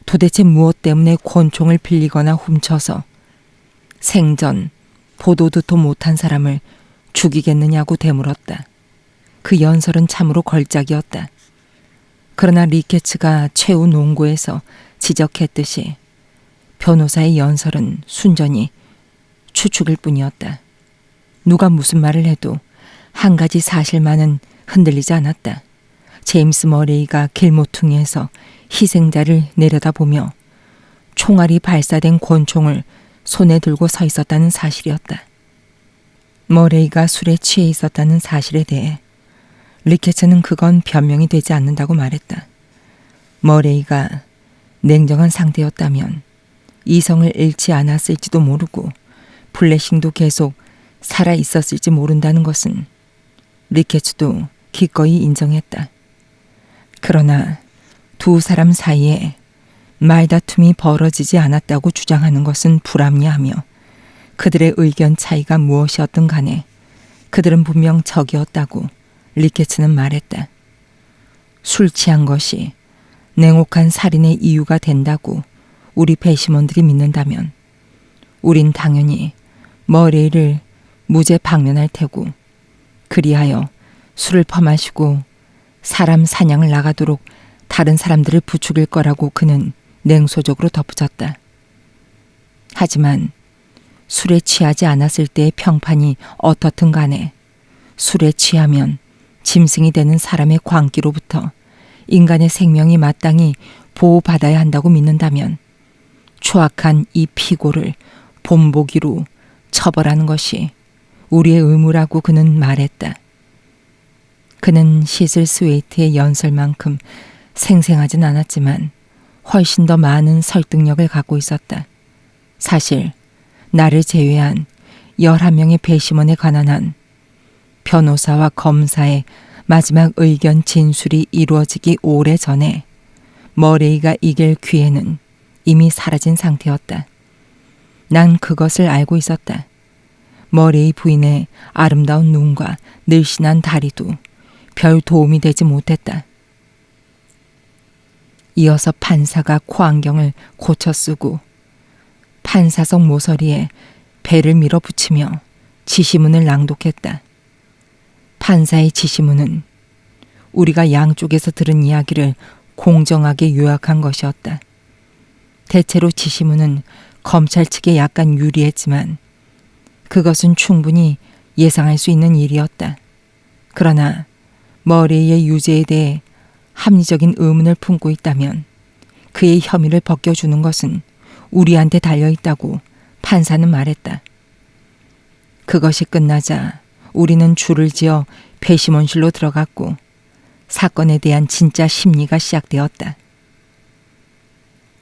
도대체 무엇 때문에 권총을 빌리거나 훔쳐서 생전 보도 듣도 못한 사람을 죽이겠느냐고 되물었다. 그 연설은 참으로 걸작이었다. 그러나 리케츠가 최후 논고에서 지적했듯이 변호사의 연설은 순전히 추측일 뿐이었다. 누가 무슨 말을 해도 한 가지 사실만은 흔들리지 않았다. 제임스 머레이가 길모퉁이에서 희생자를 내려다보며 총알이 발사된 권총을 손에 들고 서 있었다는 사실이었다. 머레이가 술에 취해 있었다는 사실에 대해 리케츠는 그건 변명이 되지 않는다고 말했다. 머레이가 냉정한 상태였다면 이성을 잃지 않았을지도 모르고 블레싱도 계속 살아 있었을지 모른다는 것은 리케츠도 기꺼이 인정했다. 그러나 두 사람 사이에 말다툼이 벌어지지 않았다고 주장하는 것은 불합리하며 그들의 의견 차이가 무엇이었든 간에 그들은 분명 적이었다고 리케츠는 말했다. 술 취한 것이 냉혹한 살인의 이유가 된다고 우리 배심원들이 믿는다면 우린 당연히 머레이를 무죄 방면할 테고 그리하여 술을 퍼마시고 사람 사냥을 나가도록 다른 사람들을 부추길 거라고 그는 냉소적으로 덧붙였다. 하지만 술에 취하지 않았을 때의 평판이 어떻든 간에 술에 취하면 짐승이 되는 사람의 광기로부터 인간의 생명이 마땅히 보호받아야 한다고 믿는다면 추악한 이 피고를 본보기로 처벌하는 것이 우리의 의무라고 그는 말했다. 그는 시슬 스웨이트의 연설만큼 생생하진 않았지만 훨씬 더 많은 설득력을 갖고 있었다. 사실 나를 제외한 11명의 배심원에 관한 한 변호사와 검사의 마지막 의견 진술이 이루어지기 오래전에 머레이가 이길 기회는 이미 사라진 상태였다. 난 그것을 알고 있었다. 머레이 부인의 아름다운 눈과 늘씬한 다리도 별 도움이 되지 못했다. 이어서 판사가 코안경을 고쳐 쓰고 판사석 모서리에 배를 밀어붙이며 지시문을 낭독했다. 판사의 지시문은 우리가 양쪽에서 들은 이야기를 공정하게 요약한 것이었다. 대체로 지시문은 검찰 측에 약간 유리했지만 그것은 충분히 예상할 수 있는 일이었다. 그러나 머레이의 유죄에 대해 합리적인 의문을 품고 있다면 그의 혐의를 벗겨주는 것은 우리한테 달려있다고 판사는 말했다. 그것이 끝나자 우리는 줄을 지어 배심원실로 들어갔고 사건에 대한 진짜 심리가 시작되었다.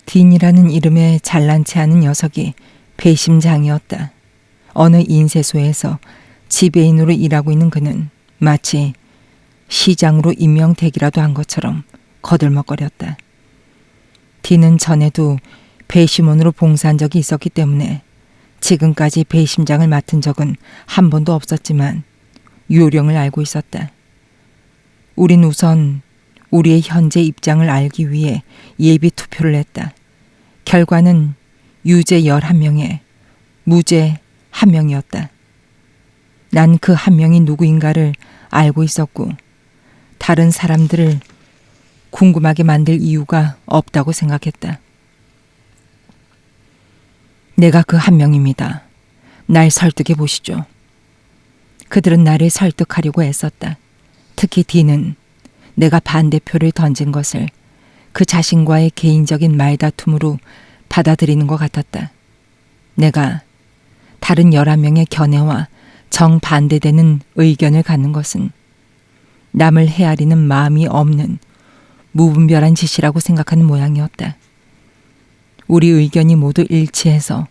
딘이라는 이름의 잘난치 않은 녀석이 배심장이었다. 어느 인쇄소에서 지배인으로 일하고 있는 그는 마치 시장으로 임명되기라도 한 것처럼 거들먹거렸다. 딘은 전에도 배심원으로 봉사한 적이 있었기 때문에 지금까지 배심장을 맡은 적은 한 번도 없었지만 요령을 알고 있었다. 우린 우선 우리의 현재 입장을 알기 위해 예비 투표를 했다. 결과는 유죄 11명에 무죄 1명이었다. 난 그 한 명이 누구인가를 알고 있었고 다른 사람들을 궁금하게 만들 이유가 없다고 생각했다. 내가 그 한 명입니다. 날 설득해 보시죠. 그들은 나를 설득하려고 애썼다. 특히 딘은 내가 반대표를 던진 것을 그 자신과의 개인적인 말다툼으로 받아들이는 것 같았다. 내가 다른 11명의 견해와 정반대되는 의견을 갖는 것은 남을 헤아리는 마음이 없는 무분별한 짓이라고 생각하는 모양이었다. 우리 의견이 모두 일치해서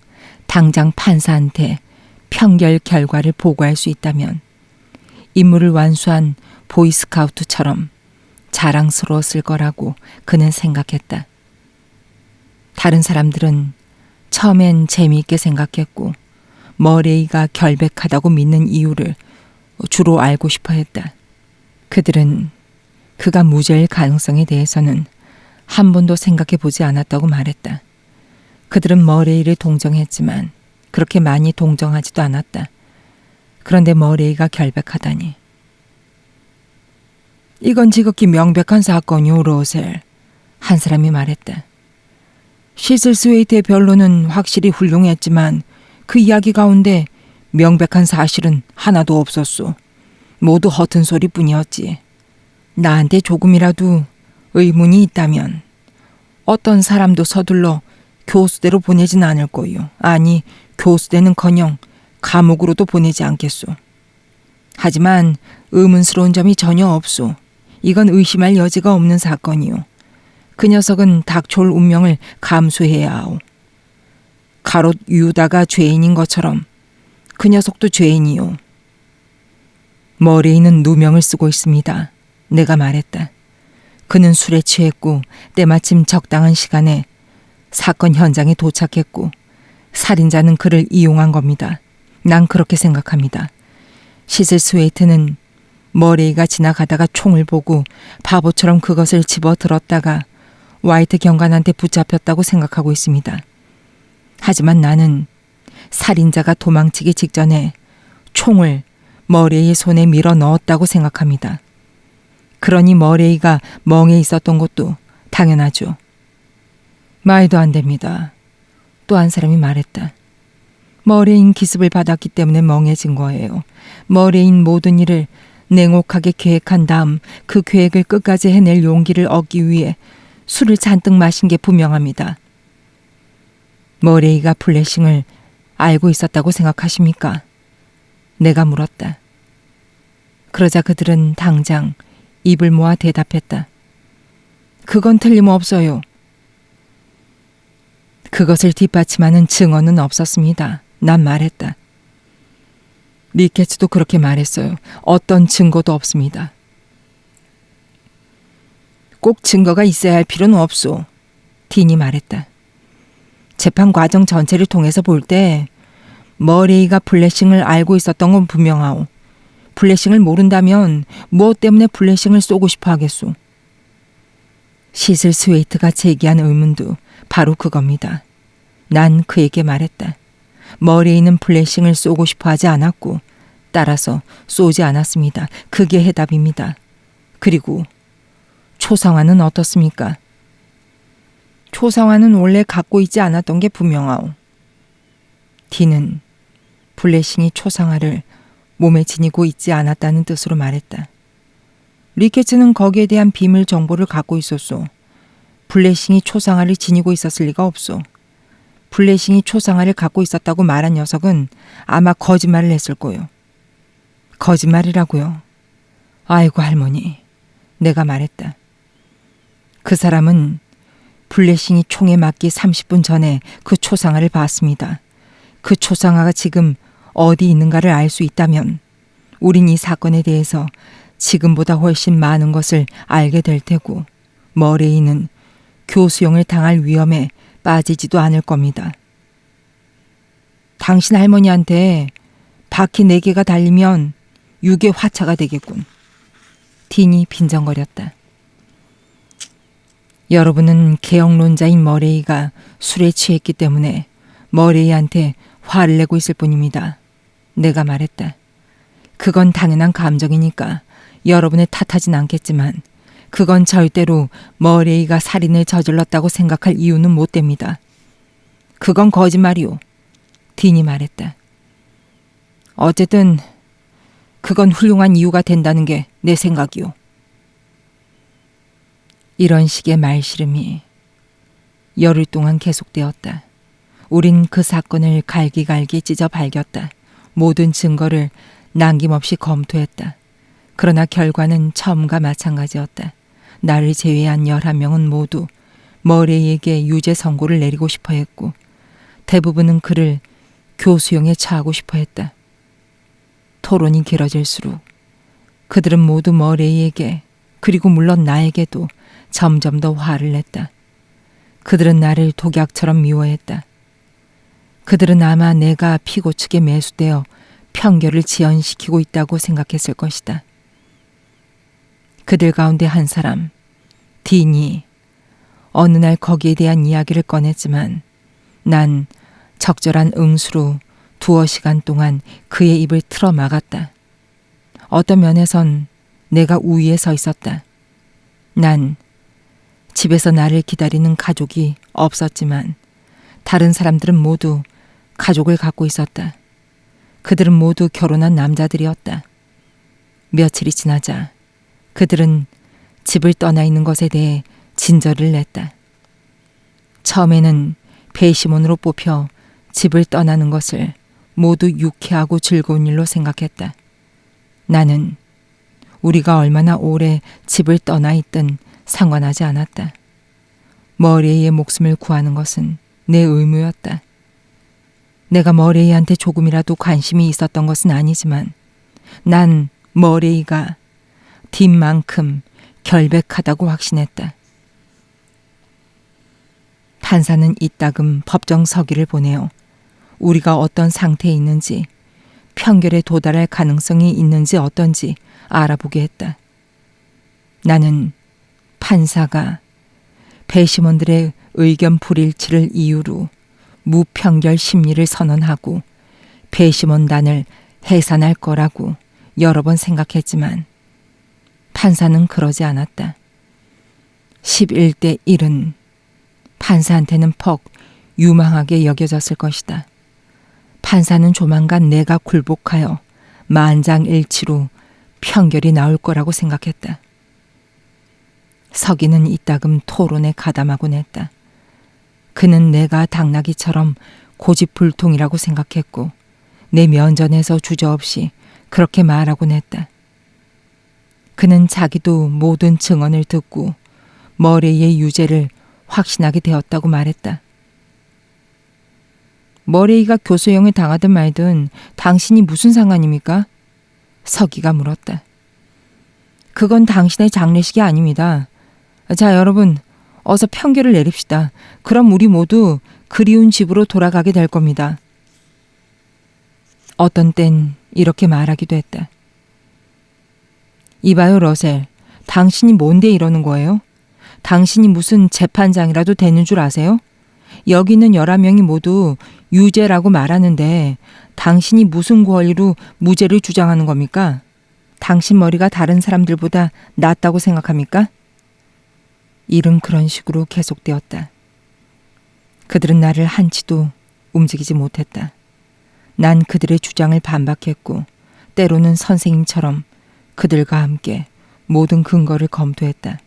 당장 판사한테 평결 결과를 보고할 수 있다면 임무를 완수한 보이스카우트처럼 자랑스러웠을 거라고 그는 생각했다. 다른 사람들은 처음엔 재미있게 생각했고 머레이가 결백하다고 믿는 이유를 주로 알고 싶어 했다. 그들은 그가 무죄일 가능성에 대해서는 한 번도 생각해 보지 않았다고 말했다. 그들은 머레이를 동정했지만 그렇게 많이 동정하지도 않았다. 그런데 머레이가 결백하다니. 이건 지극히 명백한 사건이오, 로셀. 한 사람이 말했다. 시슬 스웨이트의 변론은 확실히 훌륭했지만 그 이야기 가운데 명백한 사실은 하나도 없었소. 모두 허튼 소리뿐이었지. 나한테 조금이라도 의문이 있다면 어떤 사람도 서둘러 교수대로 보내진 않을 거요. 아니, 교수대는커녕 감옥으로도 보내지 않겠소. 하지만 의문스러운 점이 전혀 없소. 이건 의심할 여지가 없는 사건이요. 그 녀석은 닥쳐올 운명을 감수해야 하오. 가롯 유다가 죄인인 것처럼 그 녀석도 죄인이요. 머레이는 누명을 쓰고 있습니다. 내가 말했다. 그는 술에 취했고 때마침 적당한 시간에 사건 현장에 도착했고 살인자는 그를 이용한 겁니다. 난 그렇게 생각합니다. 시슬 스웨이트는 머레이가 지나가다가 총을 보고 바보처럼 그것을 집어들었다가 화이트 경관한테 붙잡혔다고 생각하고 있습니다. 하지만 나는 살인자가 도망치기 직전에 총을 머레이의 손에 밀어 넣었다고 생각합니다. 그러니 머레이가 멍해 있었던 것도 당연하죠. 말도 안 됩니다. 또 한 사람이 말했다. 머레인 기습을 받았기 때문에 멍해진 거예요. 머레인 모든 일을 냉혹하게 계획한 다음 그 계획을 끝까지 해낼 용기를 얻기 위해 술을 잔뜩 마신 게 분명합니다. 머레이가 플래싱을 알고 있었다고 생각하십니까? 내가 물었다. 그러자 그들은 당장 입을 모아 대답했다. 그건 틀림없어요. 그것을 뒷받침하는 증언은 없었습니다. 난 말했다. 리케츠도 그렇게 말했어요. 어떤 증거도 없습니다. 꼭 증거가 있어야 할 필요는 없소. 딘이 말했다. 재판 과정 전체를 통해서 볼 때 머레이가 플래싱을 알고 있었던 건 분명하오. 플래싱을 모른다면 무엇 때문에 플래싱을 쏘고 싶어 하겠소. 시슬 스웨이트가 제기한 의문도 바로 그겁니다. 난 그에게 말했다. 머레이는 플래싱을 쏘고 싶어 하지 않았고 따라서 쏘지 않았습니다. 그게 해답입니다. 그리고 초상화는 어떻습니까? 초상화는 원래 갖고 있지 않았던 게 분명하오. 딘은 플래싱이 초상화를 몸에 지니고 있지 않았다는 뜻으로 말했다. 리케츠는 거기에 대한 비밀 정보를 갖고 있었소. 블레싱이 초상화를 지니고 있었을 리가 없소. 블레싱이 초상화를 갖고 있었다고 말한 녀석은 아마 거짓말을 했을 거요. 거짓말이라고요. 아이고 할머니, 내가 말했다. 그 사람은 블레싱이 총에 맞기 30분 전에 그 초상화를 봤습니다. 그 초상화가 지금 어디 있는가를 알 수 있다면 우린 이 사건에 대해서 지금보다 훨씬 많은 것을 알게 될 테고 머레이는 교수형을 당할 위험에 빠지지도 않을 겁니다. 당신 할머니한테 바퀴 4개가 달리면 6의 화차가 되겠군. 딘이 빈정거렸다. 여러분은 개혁론자인 머레이가 술에 취했기 때문에 머레이한테 화를 내고 있을 뿐입니다. 내가 말했다. 그건 당연한 감정이니까 여러분을 탓하진 않겠지만 그건 절대로 머레이가 살인을 저질렀다고 생각할 이유는 못 됩니다. 그건 거짓말이오. 딘이 말했다. 어쨌든 그건 훌륭한 이유가 된다는 게 내 생각이오. 이런 식의 말씨름이 열흘 동안 계속되었다. 우린 그 사건을 갈기갈기 찢어 발겼다. 모든 증거를 남김없이 검토했다. 그러나 결과는 처음과 마찬가지였다. 나를 제외한 11명은 모두 머레이에게 유죄 선고를 내리고 싶어 했고 대부분은 그를 교수형에 처하고 싶어 했다. 토론이 길어질수록 그들은 모두 머레이에게 그리고 물론 나에게도 점점 더 화를 냈다. 그들은 나를 독약처럼 미워했다. 그들은 아마 내가 피고 측에 매수되어 편결을 지연시키고 있다고 생각했을 것이다. 그들 가운데 한 사람, 딘이 어느 날 거기에 대한 이야기를 꺼냈지만 난 적절한 응수로 2시간 동안 그의 입을 틀어 막았다. 어떤 면에선 내가 우위에 서 있었다. 난 집에서 나를 기다리는 가족이 없었지만 다른 사람들은 모두 가족을 갖고 있었다. 그들은 모두 결혼한 남자들이었다. 며칠이 지나자 그들은 집을 떠나 있는 것에 대해 진저를 냈다. 처음에는 배심원으로 뽑혀 집을 떠나는 것을 모두 유쾌하고 즐거운 일로 생각했다. 나는 우리가 얼마나 오래 집을 떠나 있든 상관하지 않았다. 머레이의 목숨을 구하는 것은 내 의무였다. 내가 머레이한테 조금이라도 관심이 있었던 것은 아니지만 난 머레이가 딘만큼 결백하다고 확신했다. 판사는 이따금 법정 서기를 보내어 우리가 어떤 상태에 있는지 편결에 도달할 가능성이 있는지 어떤지 알아보게 했다. 나는 판사가 배심원들의 의견 불일치를 이유로 무편결 심리를 선언하고 배심원단을 해산할 거라고 여러 번 생각했지만 판사는 그러지 않았다. 11대 1은 판사한테는 퍽 유망하게 여겨졌을 것이다. 판사는 조만간 내가 굴복하여 만장일치로 편결이 나올 거라고 생각했다. 서기는 이따금 토론에 가담하곤 했다. 그는 내가 당나귀처럼 고집불통이라고 생각했고 내 면전에서 주저없이 그렇게 말하곤 했다. 그는 자기도 모든 증언을 듣고 머레이의 유죄를 확신하게 되었다고 말했다. 머레이가 교수형을 당하든 말든 당신이 무슨 상관입니까? 서기가 물었다. 그건 당신의 장례식이 아닙니다. 자, 여러분, 어서 편결을 내립시다. 그럼 우리 모두 그리운 집으로 돌아가게 될 겁니다. 어떤 땐 이렇게 말하기도 했다. 이봐요, 러셀. 당신이 뭔데 이러는 거예요? 당신이 무슨 재판장이라도 되는 줄 아세요? 여기 있는 11명이 모두 유죄라고 말하는데 당신이 무슨 권리로 무죄를 주장하는 겁니까? 당신 머리가 다른 사람들보다 낫다고 생각합니까? 일은 그런 식으로 계속되었다. 그들은 나를 한치도 움직이지 못했다. 난 그들의 주장을 반박했고 때로는 선생님처럼 그들과 함께 모든 근거를 검토했다.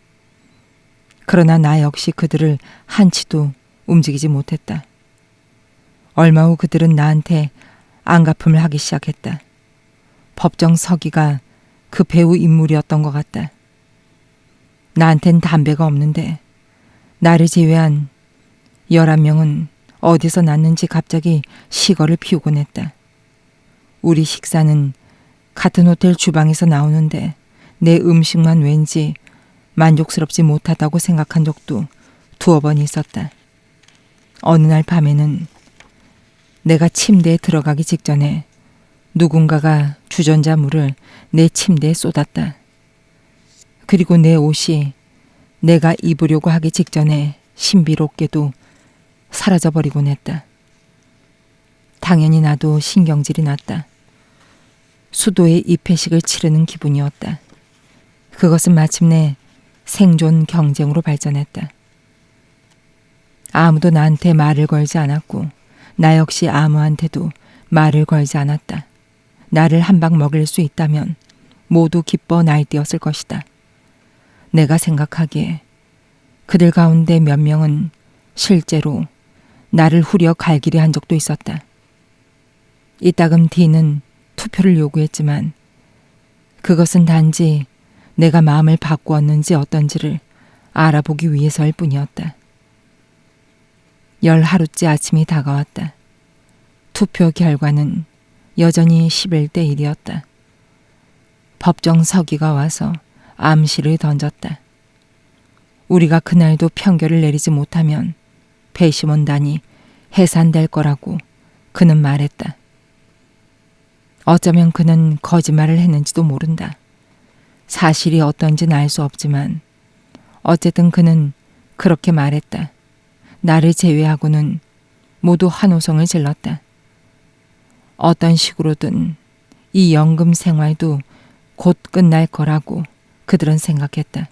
그러나 나 역시 그들을 한치도 움직이지 못했다. 얼마 후 그들은 나한테 안갚음을 하기 시작했다. 법정 서기가 그 배우 인물이었던 것 같다. 나한텐 담배가 없는데 나를 제외한 11명은 어디서 났는지 갑자기 시거를 피우곤 했다. 우리 식사는 같은 호텔 주방에서 나오는데 내 음식만 왠지 만족스럽지 못하다고 생각한 적도 두어 번 있었다. 어느 날 밤에는 내가 침대에 들어가기 직전에 누군가가 주전자 물을 내 침대에 쏟았다. 그리고 내 옷이 내가 입으려고 하기 직전에 신비롭게도 사라져버리곤 했다. 당연히 나도 신경질이 났다. 수도의 입회식을 치르는 기분이었다. 그것은 마침내 생존 경쟁으로 발전했다. 아무도 나한테 말을 걸지 않았고 나 역시 아무한테도 말을 걸지 않았다. 나를 한 방 먹일 수 있다면 모두 기뻐 날뛰었을 것이다. 내가 생각하기에 그들 가운데 몇 명은 실제로 나를 후려 갈기리 한 적도 있었다. 이따금 D는 투표를 요구했지만 그것은 단지 내가 마음을 바꾸었는지 어떤지를 알아보기 위해서일 뿐이었다. 10하루째 아침이 다가왔다. 투표 결과는 여전히 11대 1이었다. 법정 서기가 와서 암시를 던졌다. 우리가 그날도 편결을 내리지 못하면 배심원단이 해산될 거라고 그는 말했다. 어쩌면 그는 거짓말을 했는지도 모른다. 사실이 어떤지는 알 수 없지만 어쨌든 그는 그렇게 말했다. 나를 제외하고는 모두 환호성을 질렀다. 어떤 식으로든 이 연금 생활도 곧 끝날 거라고 그들은 생각했다.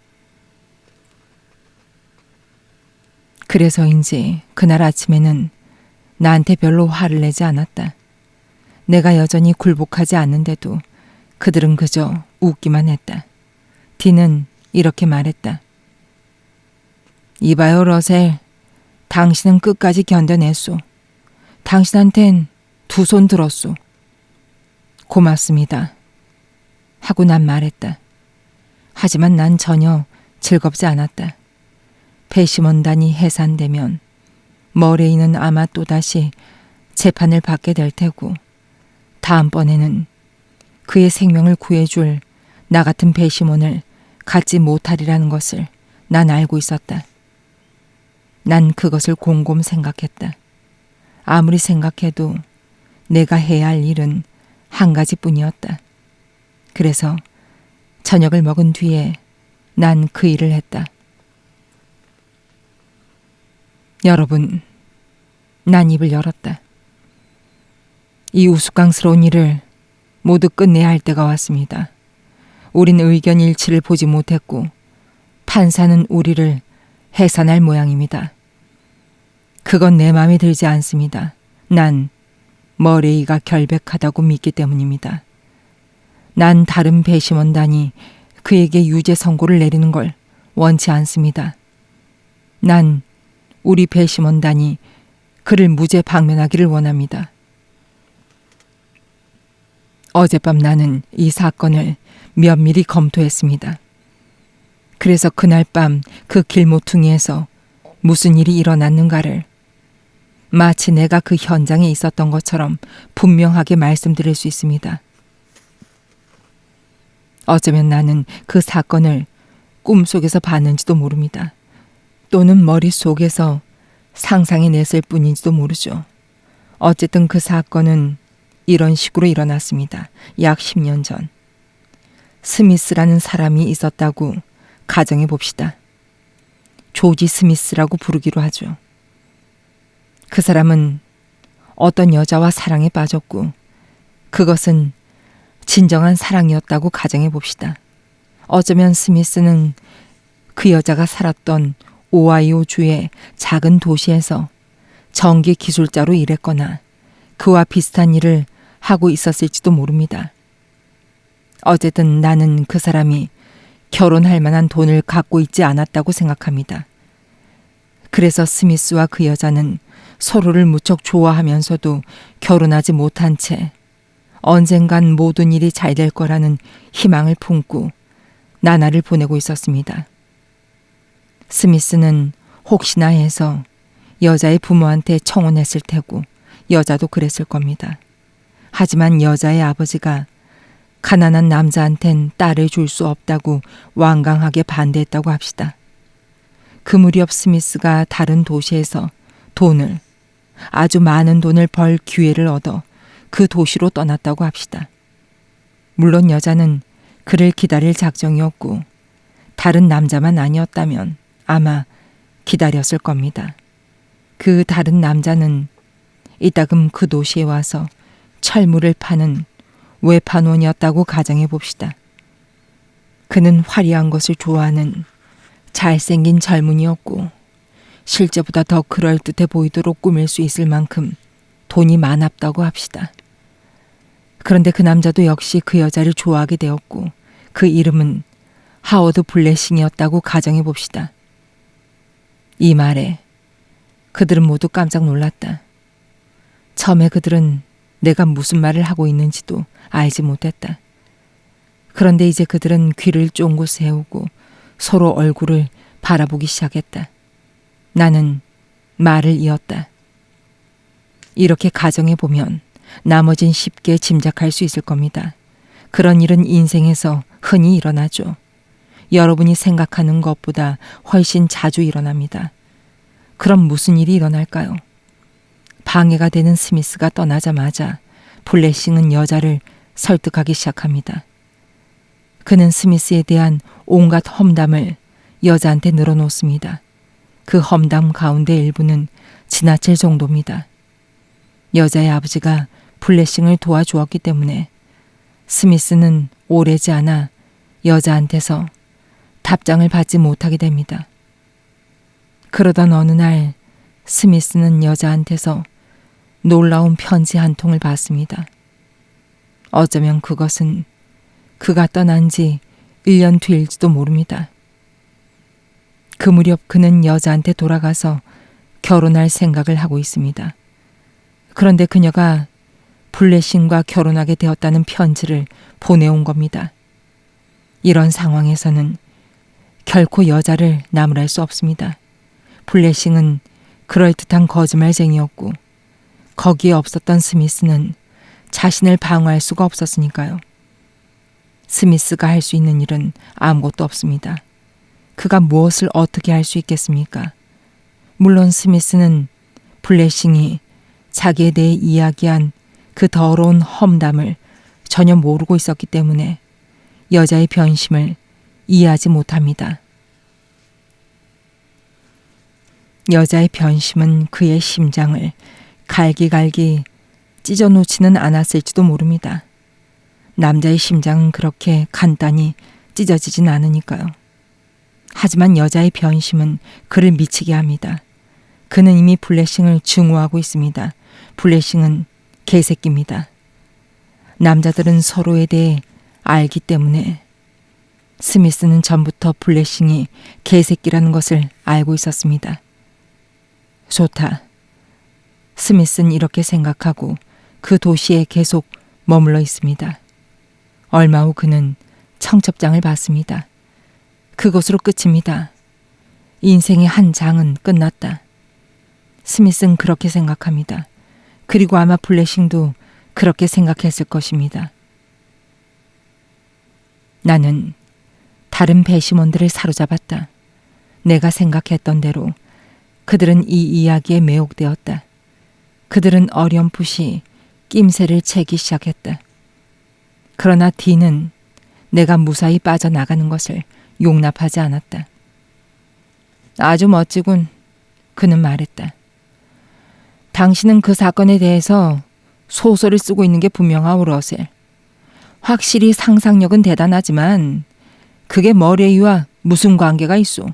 그래서인지 그날 아침에는 나한테 별로 화를 내지 않았다. 내가 여전히 굴복하지 않는데도 그들은 그저 웃기만 했다. D는 이렇게 말했다. 이봐요, 러셀. 당신은 끝까지 견뎌냈소. 당신한텐 두 손 들었소. 고맙습니다. 하고 난 말했다. 하지만 난 전혀 즐겁지 않았다. 배심원단이 해산되면 머레이는 아마 또다시 재판을 받게 될 테고 다음번에는 그의 생명을 구해줄 나 같은 배심원을 갖지 못하리라는 것을 난 알고 있었다. 난 그것을 곰곰 생각했다. 아무리 생각해도 내가 해야 할 일은 한 가지뿐이었다. 그래서 저녁을 먹은 뒤에 난 그 일을 했다. 여러분, 난 입을 열었다. 이 우스꽝스러운 일을 모두 끝내야 할 때가 왔습니다. 우린 의견 일치를 보지 못했고 판사는 우리를 해산할 모양입니다. 그건 내 마음에 들지 않습니다. 난 머레이가 결백하다고 믿기 때문입니다. 난 다른 배심원단이 그에게 유죄 선고를 내리는 걸 원치 않습니다. 난 우리 배심원단이 그를 무죄 방면하기를 원합니다. 어젯밤 나는 이 사건을 면밀히 검토했습니다. 그래서 그날 밤 그 길모퉁이에서 무슨 일이 일어났는가를 마치 내가 그 현장에 있었던 것처럼 분명하게 말씀드릴 수 있습니다. 어쩌면 나는 그 사건을 꿈속에서 봤는지도 모릅니다. 또는 머릿속에서 상상해냈을 뿐인지도 모르죠. 어쨌든 그 사건은 이런 식으로 일어났습니다. 약 10년 전. 스미스라는 사람이 있었다고 가정해 봅시다. 조지 스미스라고 부르기로 하죠. 그 사람은 어떤 여자와 사랑에 빠졌고 그것은 진정한 사랑이었다고 가정해 봅시다. 어쩌면 스미스는 그 여자가 살았던 오하이오 주의 작은 도시에서 전기 기술자로 일했거나 그와 비슷한 일을 하고 있었을지도 모릅니다. 어쨌든 나는 그 사람이 결혼할 만한 돈을 갖고 있지 않았다고 생각합니다. 그래서 스미스와 그 여자는 서로를 무척 좋아하면서도 결혼하지 못한 채 언젠간 모든 일이 잘 될 거라는 희망을 품고 나날을 보내고 있었습니다. 스미스는 혹시나 해서 여자의 부모한테 청혼했을 테고 여자도 그랬을 겁니다. 하지만 여자의 아버지가 가난한 남자한텐 딸을 줄 수 없다고 완강하게 반대했다고 합시다. 그 무렵 스미스가 다른 도시에서 아주 많은 돈을 벌 기회를 얻어 그 도시로 떠났다고 합시다. 물론 여자는 그를 기다릴 작정이었고 다른 남자만 아니었다면 아마 기다렸을 겁니다. 그 다른 남자는 이따금 그 도시에 와서 철물을 파는 외판원이었다고 가정해 봅시다. 그는 화려한 것을 좋아하는 잘생긴 젊은이였고 실제보다 더 그럴듯해 보이도록 꾸밀 수 있을 만큼 돈이 많았다고 합시다. 그런데 그 남자도 역시 그 여자를 좋아하게 되었고 그 이름은 하워드 블레싱이었다고 가정해 봅시다. 이 말에 그들은 모두 깜짝 놀랐다. 처음에 그들은 내가 무슨 말을 하고 있는지도 알지 못했다. 그런데 이제 그들은 귀를 쫑긋 세우고 서로 얼굴을 바라보기 시작했다. 나는 말을 이었다. 이렇게 가정해 보면 나머진 쉽게 짐작할 수 있을 겁니다. 그런 일은 인생에서 흔히 일어나죠. 여러분이 생각하는 것보다 훨씬 자주 일어납니다. 그럼 무슨 일이 일어날까요? 방해가 되는 스미스가 떠나자마자 블레싱은 여자를 설득하기 시작합니다. 그는 스미스에 대한 온갖 험담을 여자한테 늘어놓습니다. 그 험담 가운데 일부는 지나칠 정도입니다. 여자의 아버지가 블레싱을 도와주었기 때문에 스미스는 오래지 않아 여자한테서 답장을 받지 못하게 됩니다. 그러던 어느 날 스미스는 여자한테서 놀라운 편지 한 통을 받습니다. 어쩌면 그것은 그가 떠난 지 1년 뒤일지도 모릅니다. 그 무렵 그는 여자한테 돌아가서 결혼할 생각을 하고 있습니다. 그런데 그녀가 블레싱과 결혼하게 되었다는 편지를 보내온 겁니다. 이런 상황에서는 결코 여자를 나무랄 수 없습니다. 블레싱은 그럴듯한 거짓말쟁이였고 거기에 없었던 스미스는 자신을 방어할 수가 없었으니까요. 스미스가 할 수 있는 일은 아무것도 없습니다. 그가 무엇을 어떻게 할 수 있겠습니까? 물론 스미스는 블레싱이 자기에 대해 이야기한 그 더러운 험담을 전혀 모르고 있었기 때문에 여자의 변심을 이해하지 못합니다. 여자의 변심은 그의 심장을 갈기갈기 찢어놓지는 않았을지도 모릅니다. 남자의 심장은 그렇게 간단히 찢어지진 않으니까요. 하지만 여자의 변심은 그를 미치게 합니다. 그는 이미 블레싱을 증오하고 있습니다. 블레싱은 개새끼입니다. 남자들은 서로에 대해 알기 때문에 스미스는 전부터 블레싱이 개새끼라는 것을 알고 있었습니다. 좋다. 스미스는 이렇게 생각하고 그 도시에 계속 머물러 있습니다. 얼마 후 그는 청첩장을 받습니다. 그것으로 끝입니다. 인생의 한 장은 끝났다. 스미스는 그렇게 생각합니다. 그리고 아마 블레싱도 그렇게 생각했을 것입니다. 나는 다른 배심원들을 사로잡았다. 내가 생각했던 대로 그들은 이 이야기에 매혹되었다. 그들은 어렴풋이 낌새를 채기 시작했다. 그러나 디는 내가 무사히 빠져나가는 것을 용납하지 않았다. 아주 멋지군. 그는 말했다. 당신은 그 사건에 대해서 소설을 쓰고 있는 게 분명하오, 러셀. 확실히 상상력은 대단하지만 그게 머레이와 무슨 관계가 있소?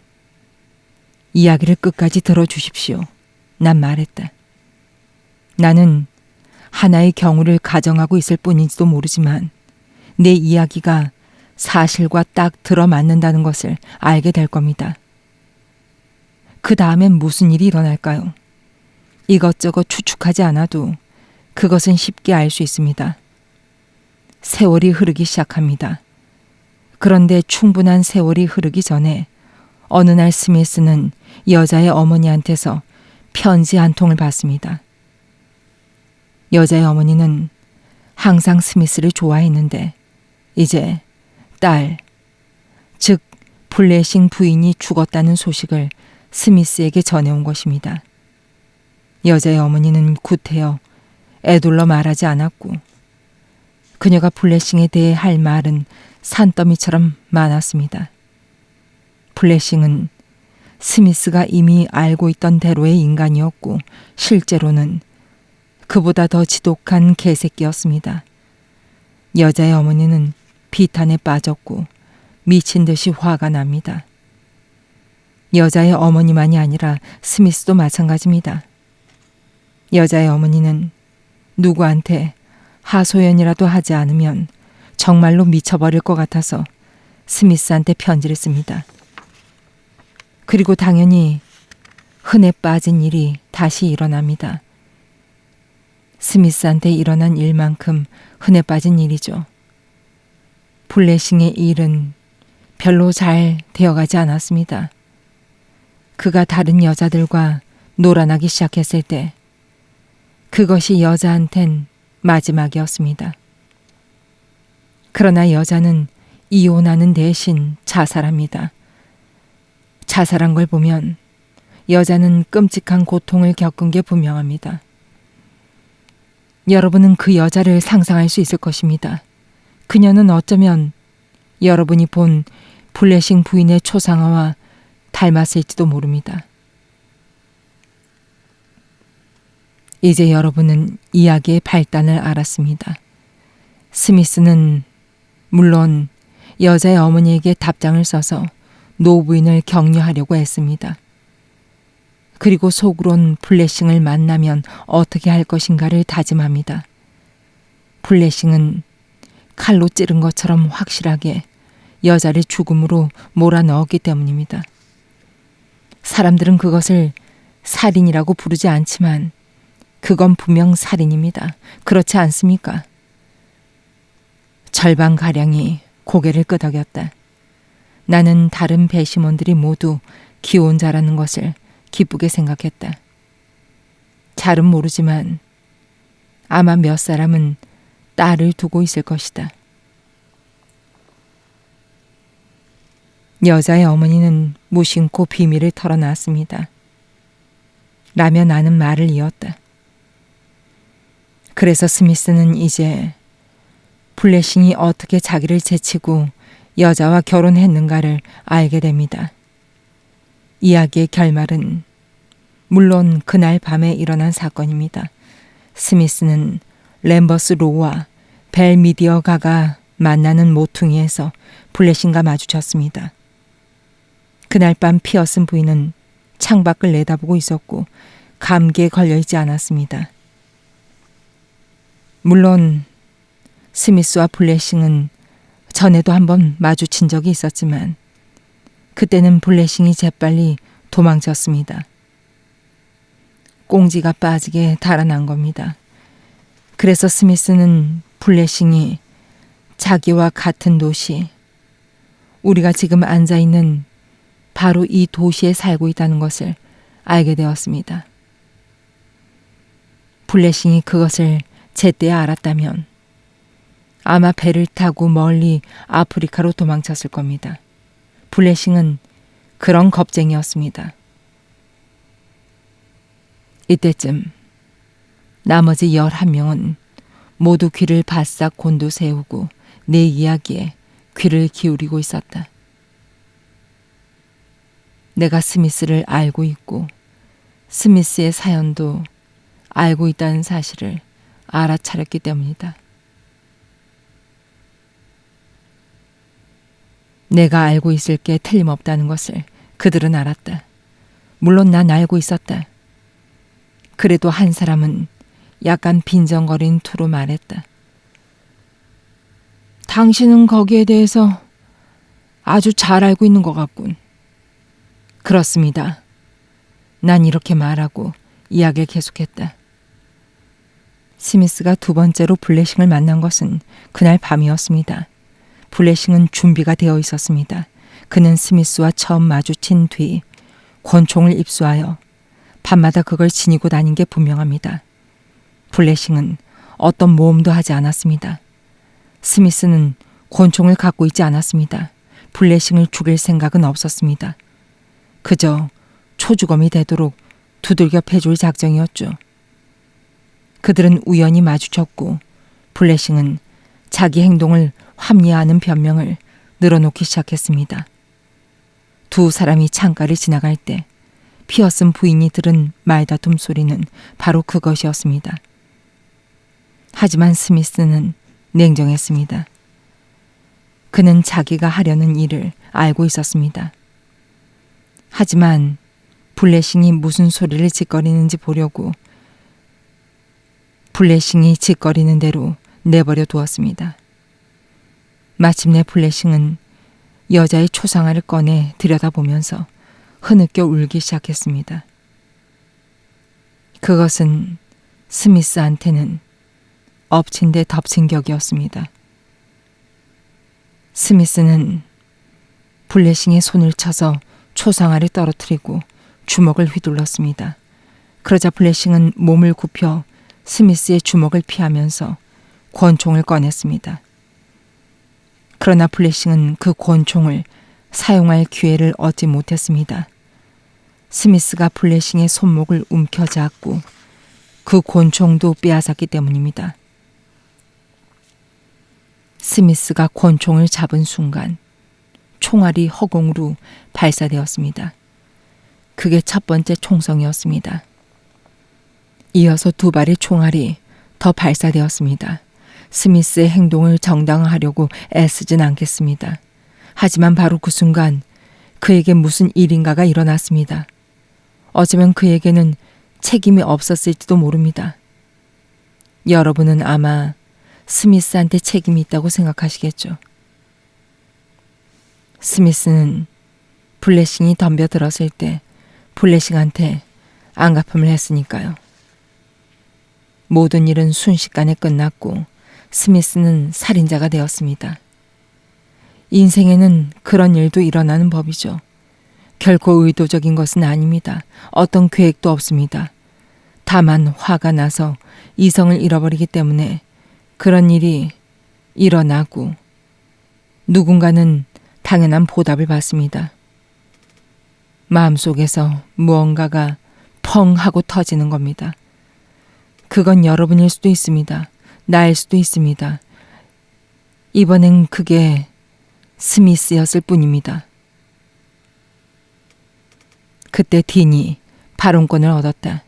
이야기를 끝까지 들어주십시오. 난 말했다. 나는 하나의 경우를 가정하고 있을 뿐인지도 모르지만 내 이야기가 사실과 딱 들어맞는다는 것을 알게 될 겁니다. 그 다음엔 무슨 일이 일어날까요? 이것저것 추측하지 않아도 그것은 쉽게 알 수 있습니다. 세월이 흐르기 시작합니다. 그런데 충분한 세월이 흐르기 전에 어느 날 스미스는 여자의 어머니한테서 편지 한 통을 받습니다. 여자의 어머니는 항상 스미스를 좋아했는데 이제 딸, 즉 블레싱 부인이 죽었다는 소식을 스미스에게 전해온 것입니다. 여자의 어머니는 구태여 애둘러 말하지 않았고 그녀가 블레싱에 대해 할 말은 산더미처럼 많았습니다. 블레싱은 스미스가 이미 알고 있던 대로의 인간이었고 실제로는 그보다 더 지독한 개새끼였습니다. 여자의 어머니는 비탄에 빠졌고 미친 듯이 화가 납니다. 여자의 어머니만이 아니라 스미스도 마찬가지입니다. 여자의 어머니는 누구한테 하소연이라도 하지 않으면 정말로 미쳐버릴 것 같아서 스미스한테 편지를 씁니다. 그리고 당연히 흔해 빠진 일이 다시 일어납니다. 스미스한테 일어난 일만큼 흔해 빠진 일이죠. 블레싱의 일은 별로 잘 되어가지 않았습니다. 그가 다른 여자들과 놀아나기 시작했을 때 그것이 여자한텐 마지막이었습니다. 그러나 여자는 이혼하는 대신 자살합니다. 자살한 걸 보면 여자는 끔찍한 고통을 겪은 게 분명합니다. 여러분은 그 여자를 상상할 수 있을 것입니다. 그녀는 어쩌면 여러분이 본 블레싱 부인의 초상화와 닮았을지도 모릅니다. 이제 여러분은 이야기의 발단을 알았습니다. 스미스는 물론 여자의 어머니에게 답장을 써서 노부인을 격려하려고 했습니다. 그리고 속으론 블레싱을 만나면 어떻게 할 것인가를 다짐합니다. 블레싱은 칼로 찌른 것처럼 확실하게 여자를 죽음으로 몰아넣었기 때문입니다. 사람들은 그것을 살인이라고 부르지 않지만 그건 분명 살인입니다. 그렇지 않습니까? 절반가량이 고개를 끄덕였다. 나는 다른 배심원들이 모두 기혼자라는 것을 기쁘게 생각했다. 잘은 모르지만 아마 몇 사람은 딸을 두고 있을 것이다. 여자의 어머니는 무심코 비밀을 털어놨습니다. 라며 나는 말을 이었다. 그래서 스미스는 이제 블레싱이 어떻게 자기를 제치고 여자와 결혼했는가를 알게 됩니다. 이야기의 결말은 물론 그날 밤에 일어난 사건입니다. 스미스는 램버스 로우와 벨미디어 가가 만나는 모퉁이에서 블레싱과 마주쳤습니다. 그날 밤 피어슨 부인은 창밖을 내다보고 있었고 감기에 걸려있지 않았습니다. 물론 스미스와 블레싱은 전에도 한번 마주친 적이 있었지만 그때는 블레싱이 재빨리 도망쳤습니다. 꽁지가 빠지게 달아난 겁니다. 그래서 스미스는 블레싱이 자기와 같은 도시, 우리가 지금 앉아있는 바로 이 도시에 살고 있다는 것을 알게 되었습니다. 블레싱이 그것을 제때 알았다면 아마 배를 타고 멀리 아프리카로 도망쳤을 겁니다. 블레싱은 그런 겁쟁이였습니다. 이때쯤 나머지 11명은 모두 귀를 바싹 곤두세우고 내 이야기에 귀를 기울이고 있었다. 내가 스미스를 알고 있고 스미스의 사연도 알고 있다는 사실을 알아차렸기 때문이다. 내가 알고 있을 게 틀림없다는 것을 그들은 알았다. 물론 난 알고 있었다. 그래도 한 사람은 약간 빈정거린 투로 말했다. 당신은 거기에 대해서 아주 잘 알고 있는 것 같군. 그렇습니다. 난 이렇게 말하고 이야기를 계속했다. 스미스가 두 번째로 블레싱을 만난 것은 그날 밤이었습니다. 블레싱은 준비가 되어 있었습니다. 그는 스미스와 처음 마주친 뒤 권총을 입수하여 밤마다 그걸 지니고 다닌 게 분명합니다. 블레싱은 어떤 모험도 하지 않았습니다. 스미스는 권총을 갖고 있지 않았습니다. 블레싱을 죽일 생각은 없었습니다. 그저 초주검이 되도록 두들겨 패줄 작정이었죠. 그들은 우연히 마주쳤고 블레싱은 자기 행동을 합리화하는 변명을 늘어놓기 시작했습니다. 두 사람이 창가를 지나갈 때 피어슨 부인이 들은 말다툼 소리는 바로 그것이었습니다. 하지만 스미스는 냉정했습니다. 그는 자기가 하려는 일을 알고 있었습니다. 하지만 블레싱이 무슨 소리를 짓거리는지 보려고 블레싱이 짓거리는 대로 내버려 두었습니다. 마침내 블레싱은 여자의 초상화를 꺼내 들여다보면서 흐느껴 울기 시작했습니다. 그것은 스미스한테는 엎친 데 덮친 격이었습니다. 스미스는 블레싱의 손을 쳐서 초상화를 떨어뜨리고 주먹을 휘둘렀습니다. 그러자 블레싱은 몸을 굽혀 스미스의 주먹을 피하면서 권총을 꺼냈습니다. 그러나 블레싱은 그 권총을 사용할 기회를 얻지 못했습니다. 스미스가 블레싱의 손목을 움켜잡고 그 권총도 빼앗았기 때문입니다. 스미스가 권총을 잡은 순간 총알이 허공으로 발사되었습니다. 그게 첫 번째 총성이었습니다. 이어서 두 발의 총알이 더 발사되었습니다. 스미스의 행동을 정당화하려고 애쓰진 않겠습니다. 하지만 바로 그 순간 그에게 무슨 일인가가 일어났습니다. 어쩌면 그에게는 책임이 없었을지도 모릅니다. 여러분은 아마 스미스한테 책임이 있다고 생각하시겠죠. 스미스는 블레싱이 덤벼들었을 때 블레싱한테 안갚음을 했으니까요. 모든 일은 순식간에 끝났고 스미스는 살인자가 되었습니다. 인생에는 그런 일도 일어나는 법이죠. 결코 의도적인 것은 아닙니다. 어떤 계획도 없습니다. 다만 화가 나서 이성을 잃어버리기 때문에 그런 일이 일어나고 누군가는 당연한 보답을 받습니다. 마음속에서 무언가가 펑 하고 터지는 겁니다. 그건 여러분일 수도 있습니다. 나일 수도 있습니다. 이번엔 그게 스미스였을 뿐입니다. 그때 딘이 발언권을 얻었다.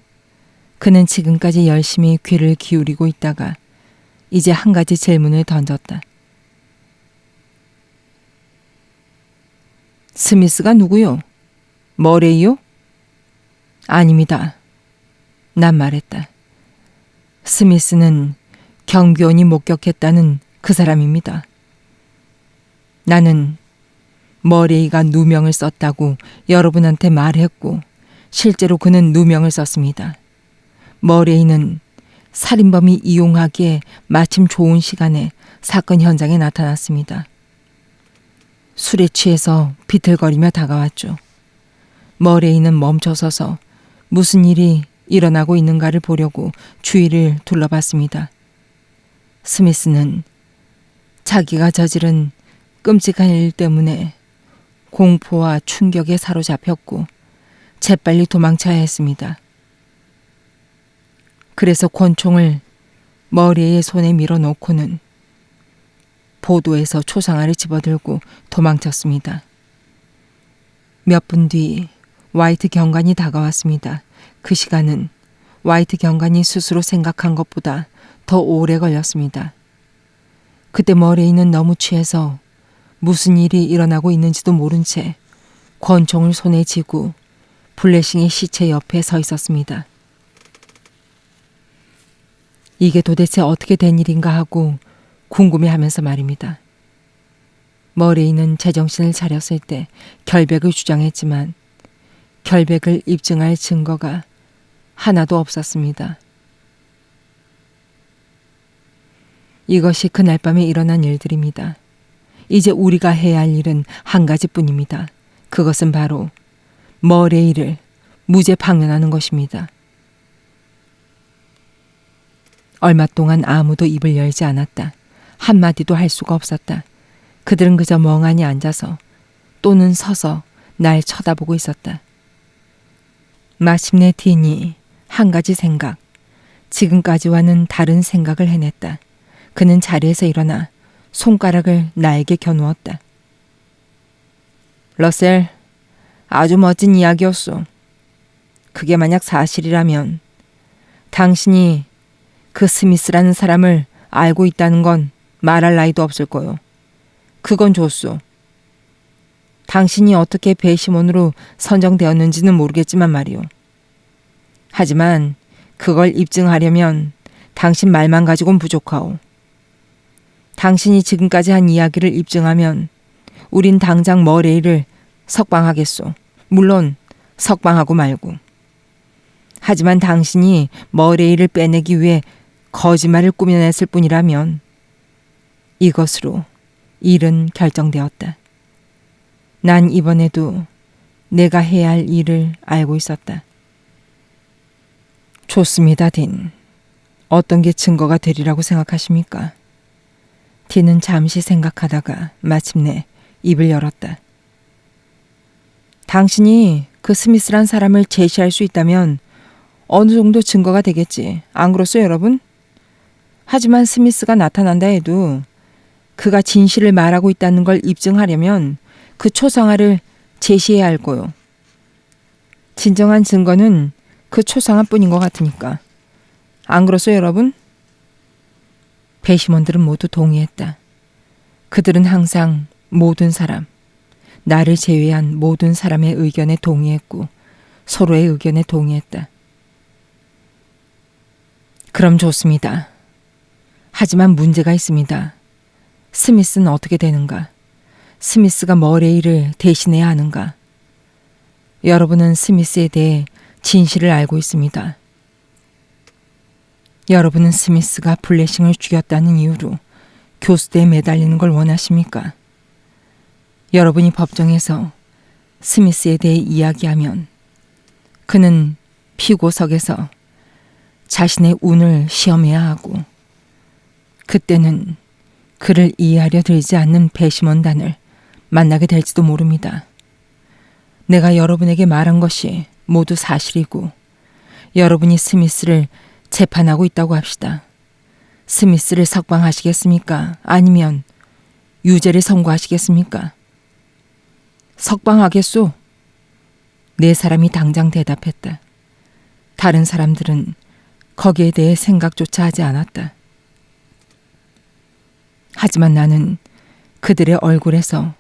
그는 지금까지 열심히 귀를 기울이고 있다가 이제 한 가지 질문을 던졌다. 스미스가 누구요? 머레이요? 아닙니다. 난 말했다. 스미스는 경비원이 목격했다는 그 사람입니다. 나는 머레이가 누명을 썼다고 여러분한테 말했고 실제로 그는 누명을 썼습니다. 머레이는 살인범이 이용하기에 마침 좋은 시간에 사건 현장에 나타났습니다. 술에 취해서 비틀거리며 다가왔죠. 머레이는 멈춰서서 무슨 일이 일어나고 있는가를 보려고 주위를 둘러봤습니다. 스미스는 자기가 저지른 끔찍한 일 때문에 공포와 충격에 사로잡혔고 재빨리 도망쳐야 했습니다. 그래서 권총을 머리의 손에 밀어놓고는 보도에서 초상화를 집어들고 도망쳤습니다. 몇 분 뒤 화이트 경관이 다가왔습니다. 그 시간은 화이트 경관이 스스로 생각한 것보다 더 오래 걸렸습니다. 그때 머레이는 너무 취해서 무슨 일이 일어나고 있는지도 모른 채 권총을 손에 쥐고 블레싱의 시체 옆에 서 있었습니다. 이게 도대체 어떻게 된 일인가 하고 궁금해하면서 말입니다. 머레이는 제정신을 차렸을 때 결백을 주장했지만 결백을 입증할 증거가 하나도 없었습니다. 이것이 그날 밤에 일어난 일들입니다. 이제 우리가 해야 할 일은 한 가지뿐입니다. 그것은 바로 머레이를 무죄 방면하는 것입니다. 얼마 동안 아무도 입을 열지 않았다. 한마디도 할 수가 없었다. 그들은 그저 멍하니 앉아서 또는 서서 날 쳐다보고 있었다. 마침내 딘이 한 가지 생각, 지금까지와는 다른 생각을 해냈다. 그는 자리에서 일어나 손가락을 나에게 겨누었다. 러셀, 아주 멋진 이야기였소. 그게 만약 사실이라면 당신이 그 스미스라는 사람을 알고 있다는 건 말할 나위도 없을 거요. 그건 좋소. 당신이 어떻게 배심원으로 선정되었는지는 모르겠지만 말이오. 하지만 그걸 입증하려면 당신 말만 가지고는 부족하오. 당신이 지금까지 한 이야기를 입증하면 우린 당장 머레이를 석방하겠소. 물론 석방하고 말고. 하지만 당신이 머레이를 빼내기 위해 거짓말을 꾸며냈을 뿐이라면 이것으로 일은 결정되었다. 난 이번에도 내가 해야 할 일을 알고 있었다. 좋습니다, 딘. 어떤 게 증거가 되리라고 생각하십니까? 딘은 잠시 생각하다가 마침내 입을 열었다. 당신이 그 스미스란 사람을 제시할 수 있다면 어느 정도 증거가 되겠지. 안 그렇소, 여러분? 하지만 스미스가 나타난다 해도 그가 진실을 말하고 있다는 걸 입증하려면 그 초상화를 제시해야 할 거요. 진정한 증거는 그 초상화뿐인 것 같으니까. 안 그렇소, 여러분? 배심원들은 모두 동의했다. 그들은 항상 모든 사람, 나를 제외한 모든 사람의 의견에 동의했고 서로의 의견에 동의했다. 그럼 좋습니다. 하지만 문제가 있습니다. 스미스는 어떻게 되는가? 스미스가 머레이를 대신해야 하는가? 여러분은 스미스에 대해 진실을 알고 있습니다. 여러분은 스미스가 블레싱을 죽였다는 이유로 교수대에 매달리는 걸 원하십니까? 여러분이 법정에서 스미스에 대해 이야기하면 그는 피고석에서 자신의 운을 시험해야 하고 그때는 그를 이해하려 들지 않는 배심원단을 만나게 될지도 모릅니다. 내가 여러분에게 말한 것이 모두 사실이고 여러분이 스미스를 재판하고 있다고 합시다. 스미스를 석방하시겠습니까? 아니면 유죄를 선고하시겠습니까? 석방하겠소. 네 사람이 당장 대답했다. 다른 사람들은 거기에 대해 생각조차 하지 않았다. 하지만 나는 그들의 얼굴에서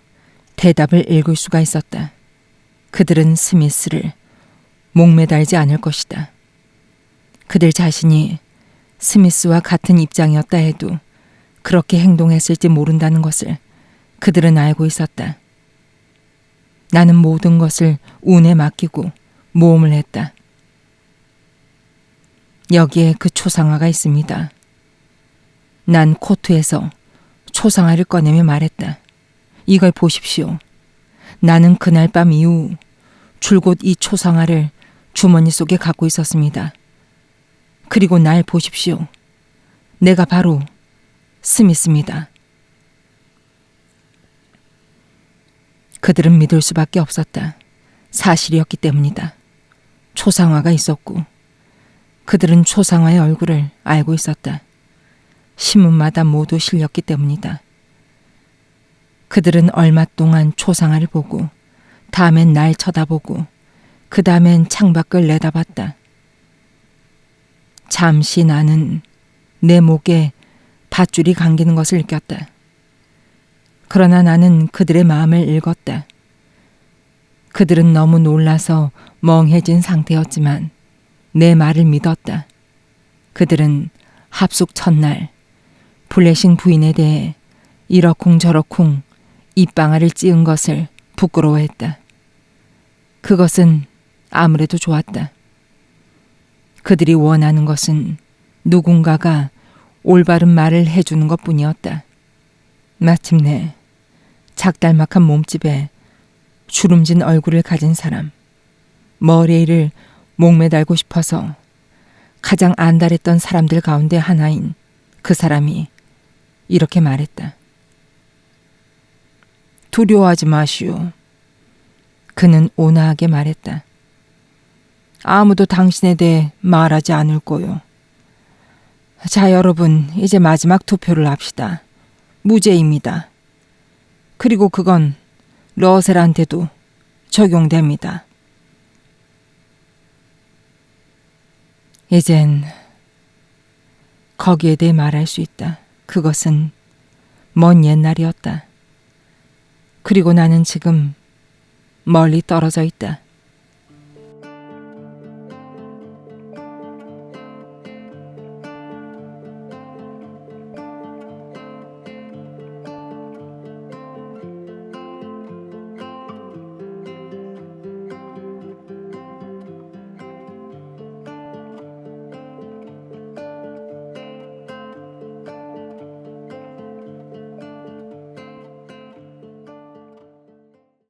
대답을 읽을 수가 있었다. 그들은 스미스를 목매달지 않을 것이다. 그들 자신이 스미스와 같은 입장이었다 해도 그렇게 행동했을지 모른다는 것을 그들은 알고 있었다. 나는 모든 것을 운에 맡기고 모험을 했다. 여기에 그 초상화가 있습니다. 난 코트에서 초상화를 꺼내며 말했다. 이걸 보십시오. 나는 그날 밤 이후 줄곧 이 초상화를 주머니 속에 갖고 있었습니다. 그리고 날 보십시오. 내가 바로 스미스입니다. 그들은 믿을 수밖에 없었다. 사실이었기 때문이다. 초상화가 있었고 그들은 초상화의 얼굴을 알고 있었다. 신문마다 모두 실렸기 때문이다. 그들은 얼마 동안 초상화를 보고 다음엔 날 쳐다보고 그 다음엔 창밖을 내다봤다. 잠시 나는 내 목에 밧줄이 감기는 것을 느꼈다. 그러나 나는 그들의 마음을 읽었다. 그들은 너무 놀라서 멍해진 상태였지만 내 말을 믿었다. 그들은 합숙 첫날 블레싱 부인에 대해 이러쿵저러쿵 입방아를 찧은 것을 부끄러워했다. 그것은 아무래도 좋았다. 그들이 원하는 것은 누군가가 올바른 말을 해주는 것뿐이었다. 마침내 작달막한 몸집에 주름진 얼굴을 가진 사람, 머레이를 목매달고 싶어서 가장 안달했던 사람들 가운데 하나인 그 사람이 이렇게 말했다. 두려워하지 마시오. 그는 온화하게 말했다. 아무도 당신에 대해 말하지 않을 거요. 자, 여러분, 이제 마지막 투표를 합시다. 무죄입니다. 그리고 그건 러셀한테도 적용됩니다. 이젠 거기에 대해 말할 수 있다. 그것은 먼 옛날이었다. 그리고 나는 지금 멀리 떨어져 있다.